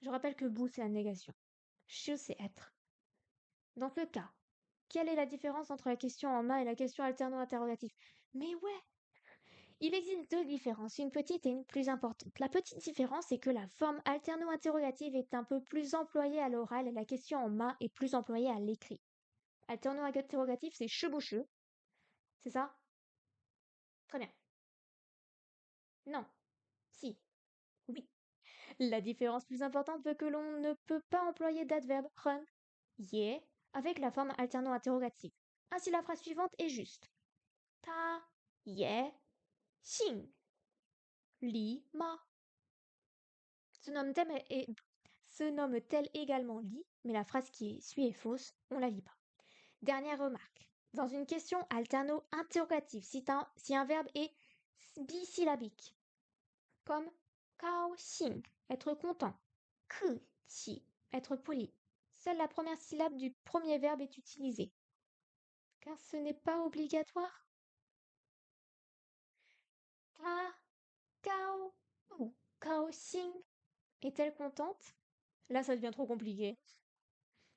S1: Je rappelle que bu c'est la négation. Shi c'est être. Dans ce cas, quelle est la différence entre la question en ma et la question alterno-interrogative? Mais ouais, il existe deux différences, une petite et une plus importante. La petite différence est que la forme alterno-interrogative est un peu plus employée à l'oral et la question en ma est plus employée à l'écrit. Alterno-interrogatif, c'est cheboucheux. C'est ça? Très bien. Non. Si. Oui. La différence plus importante veut que l'on ne peut pas employer d'adverbe run, yeah, avec la forme alterno-interrogative. Ainsi, la phrase suivante est juste. Ta, yeah, xing, li, ma. Se nomme-t-elle également li, mais la phrase qui suit est fausse, on la lit pas. Dernière remarque. Dans une question alterno-interrogative, si un verbe est bisyllabique, comme kao xing, être content, ku qi, être poli, seule la première syllabe du premier verbe est utilisée. Car ce n'est pas obligatoire. Ka, kao, ou kao xing, est-elle contente? Là, ça devient trop compliqué.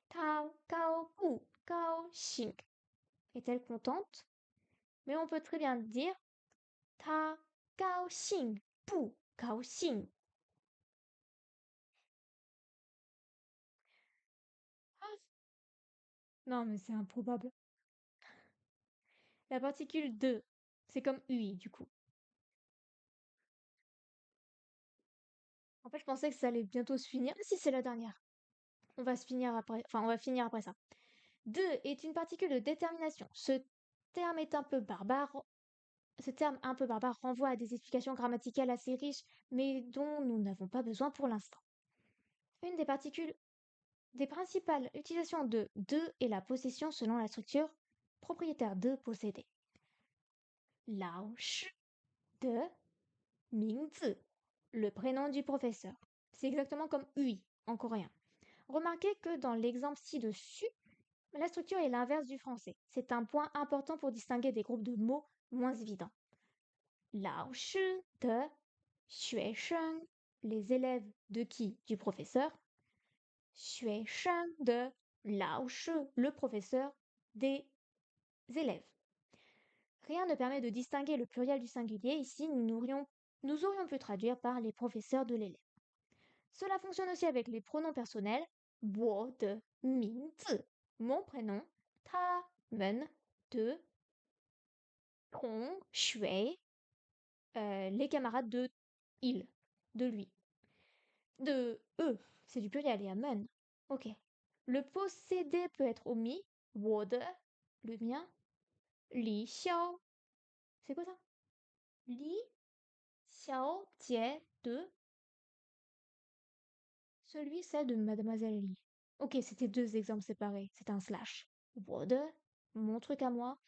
S1: Tao, Kao, Pu, Kao, Xing. Est-elle contente? Mais on peut très bien dire Ta, Kao, Xing, Pu, Kao, Xing. Ah, non, mais c'est improbable. La particule de, c'est comme UI du coup. En fait, je pensais que ça allait bientôt se finir. Ah, si, c'est la dernière. On va finir après ça. 2 est une particule de détermination. Terme est un peu barbare. Ce terme un peu barbare renvoie à des explications grammaticales assez riches, mais dont nous n'avons pas besoin pour l'instant. Une des principales utilisations de est la possession selon la structure propriétaire de posséder. Lao shi de Mingzi, le prénom du professeur. C'est exactement comme Ui en coréen. Remarquez que dans l'exemple ci-dessus, la structure est l'inverse du français. C'est un point important pour distinguer des groupes de mots moins évidents. Lao shi de xuesheng, les élèves de qui? Du professeur. Xuesheng de Lao shi, le professeur des élèves. Rien ne permet de distinguer le pluriel du singulier. Ici, nous aurions pu traduire par les professeurs de l'élève. Cela fonctionne aussi avec les pronoms personnels. Wo de Mingzi, mon prénom. Ta, men, de. Tong, shui, les camarades de il, de lui. De eux, c'est du pluriel, il y a men. Ok. Le possédé peut être omis. Wo de, le mien. Li xiao. C'est quoi ça? Li xiao jie de. Celui, celle de Mademoiselle Li. Ok, c'était deux exemples séparés. C'est un slash. Wo de, mon truc à moi.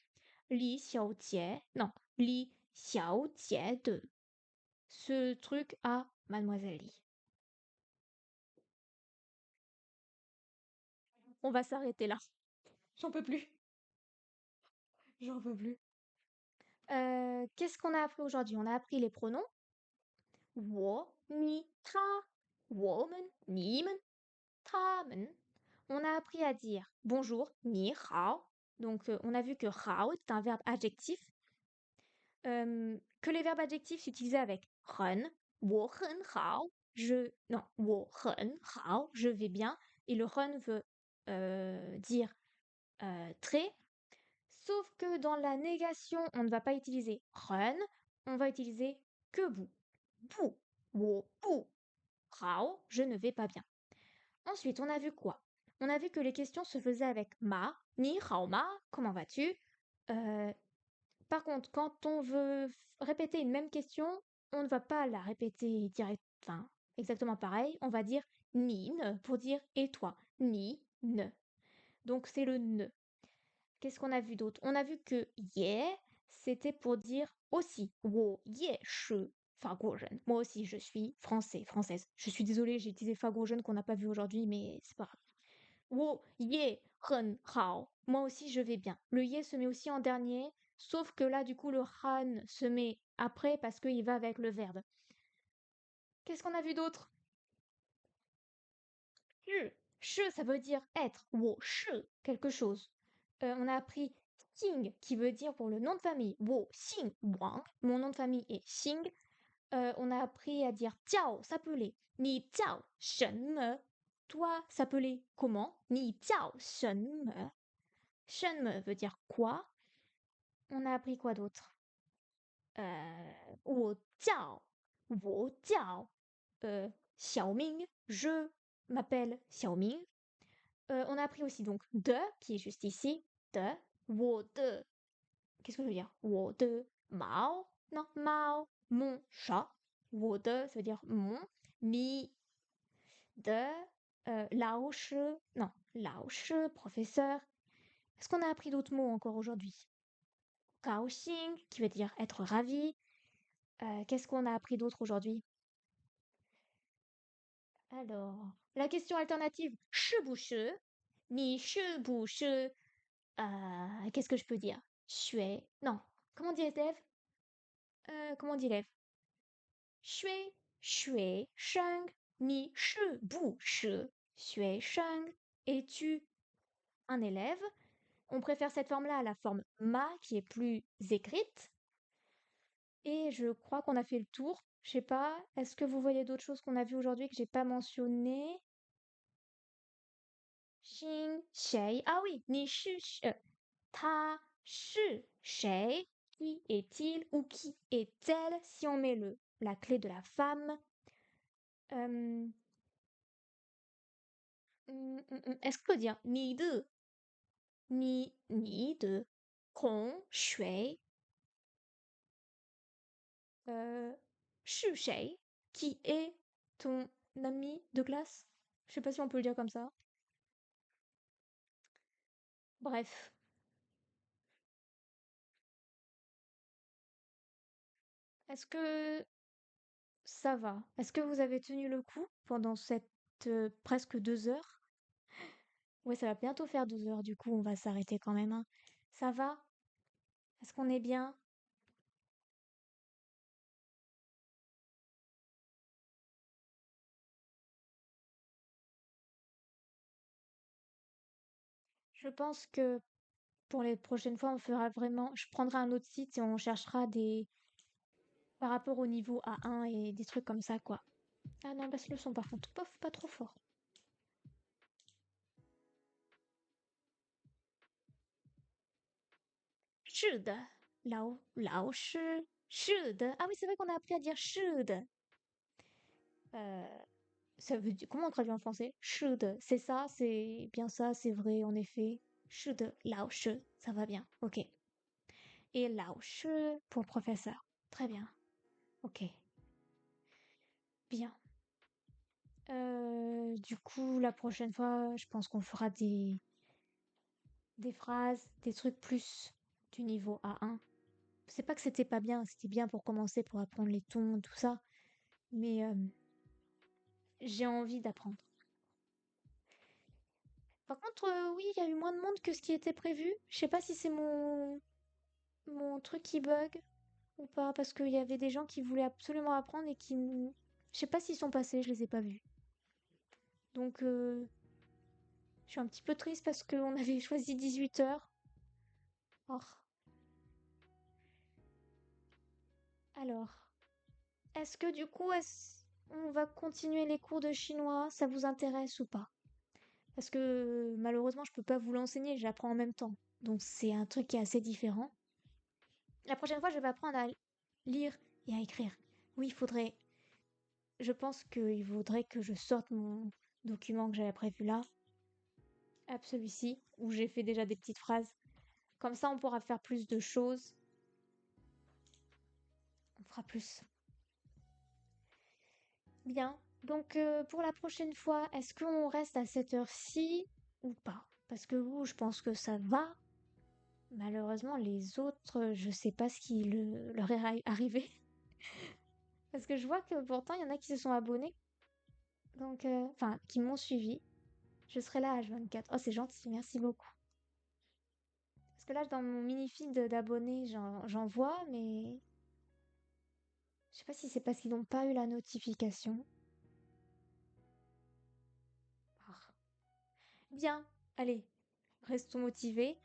S1: Li xiao jie. Non. Li xiao jie de. Ce truc à Mademoiselle Li. On va s'arrêter là. J'en peux plus. J'en peux plus. Qu'est-ce qu'on a appris aujourd'hui? On a appris les pronoms. 我,你,他,我们,你们,他们. On a appris à dire bonjour, ni hao. Donc, on a vu que hao est un verbe adjectif. Que les verbes adjectifs s'utilisaient avec ren, 我很好, non, 我很好, je vais bien. Et le ren veut dire très. Sauf que dans la négation, on ne va pas utiliser ren, on va utiliser que bu. Bu, 我不好, je ne vais pas bien. Ensuite, on a vu quoi? On a vu que les questions se faisaient avec ma, ni hao ma, comment vas-tu? Par contre, quand on veut répéter une même question, on ne va pas la répéter enfin, exactement pareil. On va dire ni ne pour dire et toi. Ni ne. Donc c'est le ne. Qu'est-ce qu'on a vu d'autre? On a vu que ye, c'était pour dire aussi. 我也是法国人. Moi aussi, je suis français, française. Je suis désolée, j'ai utilisé 法国人qu'on n'a pas vu aujourd'hui, mais c'est pas grave. 我也很好. Moi aussi, je vais bien. Le ye se met aussi en dernier, sauf que là, du coup, le han se met après parce qu'il va avec le verbe. Qu'est-ce qu'on a vu d'autre? Shi, ça veut dire être. 我是 quelque chose. On a appris Xing, qui veut dire pour le nom de famille. 我姓王. Mon nom de famille est Xing. On a appris à dire jiao, s'appeler. Ni jiao shenme. Toi, s'appeler comment? Ni jiao shenme. Shenme veut dire quoi? On a appris quoi d'autre? 我叫 Xiaoming, je m'appelle Xiaoming. On a appris aussi donc de, qui est juste ici, de, 我的, qu'est-ce que ça veut dire? 我的 non, Mao, mon chat. 我的, ça veut dire mon, ni de, Lao Shi, non, Lao Shi, professeur. Est-ce qu'on a appris d'autres mots encore aujourd'hui? Kaoxing, qui veut dire être ravi. Qu'est-ce qu'on a appris d'autre aujourd'hui? Alors, la question alternative, 是不是 ni 是不是 qu'est-ce que je peux dire? Non. Comment dit élève? Comment dit élève? 学生 ni 是不是 学生 es-tu un élève? On préfère cette forme-là à la forme ma qui est plus écrite. Et je crois qu'on a fait le tour. Je sais pas, est-ce que vous voyez d'autres choses qu'on a vues aujourd'hui que j'ai pas mentionnées? Xing, Shay. Ah oui, ni shi, ta, shi, Shay. Qui est-il ou qui est-elle si on met la clé de la femme? Est-ce qu'on peut dire ni de, ni de, Kong, Shui, 是谁 qui est ton ami de classe? Je sais pas si on peut le dire comme ça. Bref. Est-ce que ça va? Est-ce que vous avez tenu le coup pendant cette presque 2 heures? Ouais, ça va bientôt faire 2 heures, du coup, on va s'arrêter quand même, hein. Ça va? Est-ce qu'on est bien? Je pense que pour les prochaines fois, on fera vraiment. Je prendrai un autre site et on cherchera par rapport au niveau A1 et des trucs comme ça, quoi. Ah non, baisse le son par contre, pas trop fort. Should. Lao shi. Should. Ah oui, c'est vrai qu'on a appris à dire should. Ça veut dire... Comment on traduit en français? Should. C'est ça, c'est bien ça, c'est vrai, en effet. Should. Lao shi. Ça va bien. Ok. Et Lao shi pour professeur. Très bien. Ok. Bien. Du coup, la prochaine fois, je pense qu'on fera des phrases, des trucs plus du niveau A1. C'est pas que c'était pas bien, c'était bien pour commencer, pour apprendre les tons, tout ça. Mais j'ai envie d'apprendre. Par contre, oui, il y a eu moins de monde que ce qui était prévu. Je sais pas si c'est mon truc qui bug ou pas, parce qu'il y avait des gens qui voulaient absolument apprendre et je sais pas s'ils sont passés, je les ai pas vus. Donc, je suis un petit peu triste parce qu'on avait choisi 18h. Oh. Alors, est-ce que du coup, on va continuer les cours de chinois? Ça vous intéresse ou pas? Parce que malheureusement, je peux pas vous l'enseigner, j'apprends en même temps. Donc c'est un truc qui est assez différent. La prochaine fois, je vais apprendre à lire et à écrire. Oui, je pense qu'il faudrait que je sorte mon document que j'avais prévu là. Hop, celui-ci, où j'ai fait déjà des petites phrases. Comme ça, on pourra faire plus de choses. On fera plus. Bien. Donc, pour la prochaine fois, est-ce qu'on reste à cette heure-ci ou pas? Parce que vous, je pense que ça va. Malheureusement, les autres, je sais pas ce qui leur est arrivé. Parce que je vois que pourtant, il y en a qui se sont abonnés. Donc, enfin, qui m'ont suivi. Je serai là à H24. Oh, c'est gentil, merci beaucoup. Parce que là, dans mon mini-feed d'abonnés, j'en vois, mais je sais pas si c'est parce qu'ils n'ont pas eu la notification. Ah. Bien, allez, restons motivés.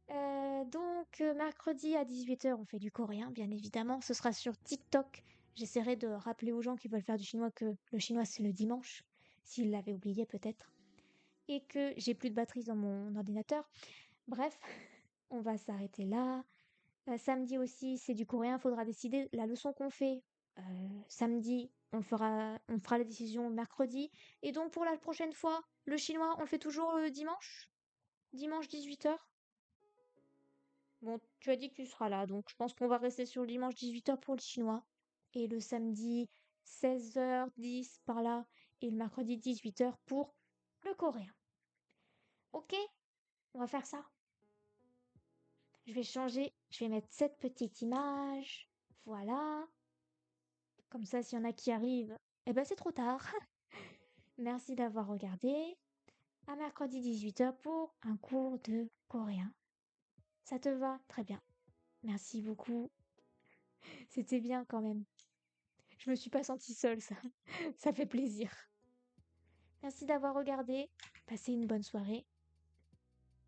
S1: Donc, mercredi à 18h, on fait du coréen, bien évidemment. Ce sera sur TikTok. J'essaierai de rappeler aux gens qui veulent faire du chinois que le chinois, c'est le dimanche. S'ils l'avaient oublié, peut-être. Et que j'ai plus de batterie dans mon ordinateur. Bref, on va s'arrêter là. Samedi aussi, c'est du coréen. Faudra décider la leçon qu'on fait. Samedi, on fera la décision mercredi. Et donc, pour la prochaine fois, le chinois, on le fait toujours le dimanche? Dimanche 18h? Bon, tu as dit que tu seras là, donc je pense qu'on va rester sur le dimanche 18h pour le chinois. Et le samedi 16h10 par là. Et le mercredi 18h pour le coréen. Ok? On va faire ça. Je vais changer, je vais mettre cette petite image. Voilà. Comme ça, s'il y en a qui arrivent, eh ben c'est trop tard. Merci d'avoir regardé. À mercredi 18h pour un cours de coréen. Ça te va? Très bien. Merci beaucoup. C'était bien quand même. Je me suis pas sentie seule, ça. Ça fait plaisir. Merci d'avoir regardé. Passez une bonne soirée.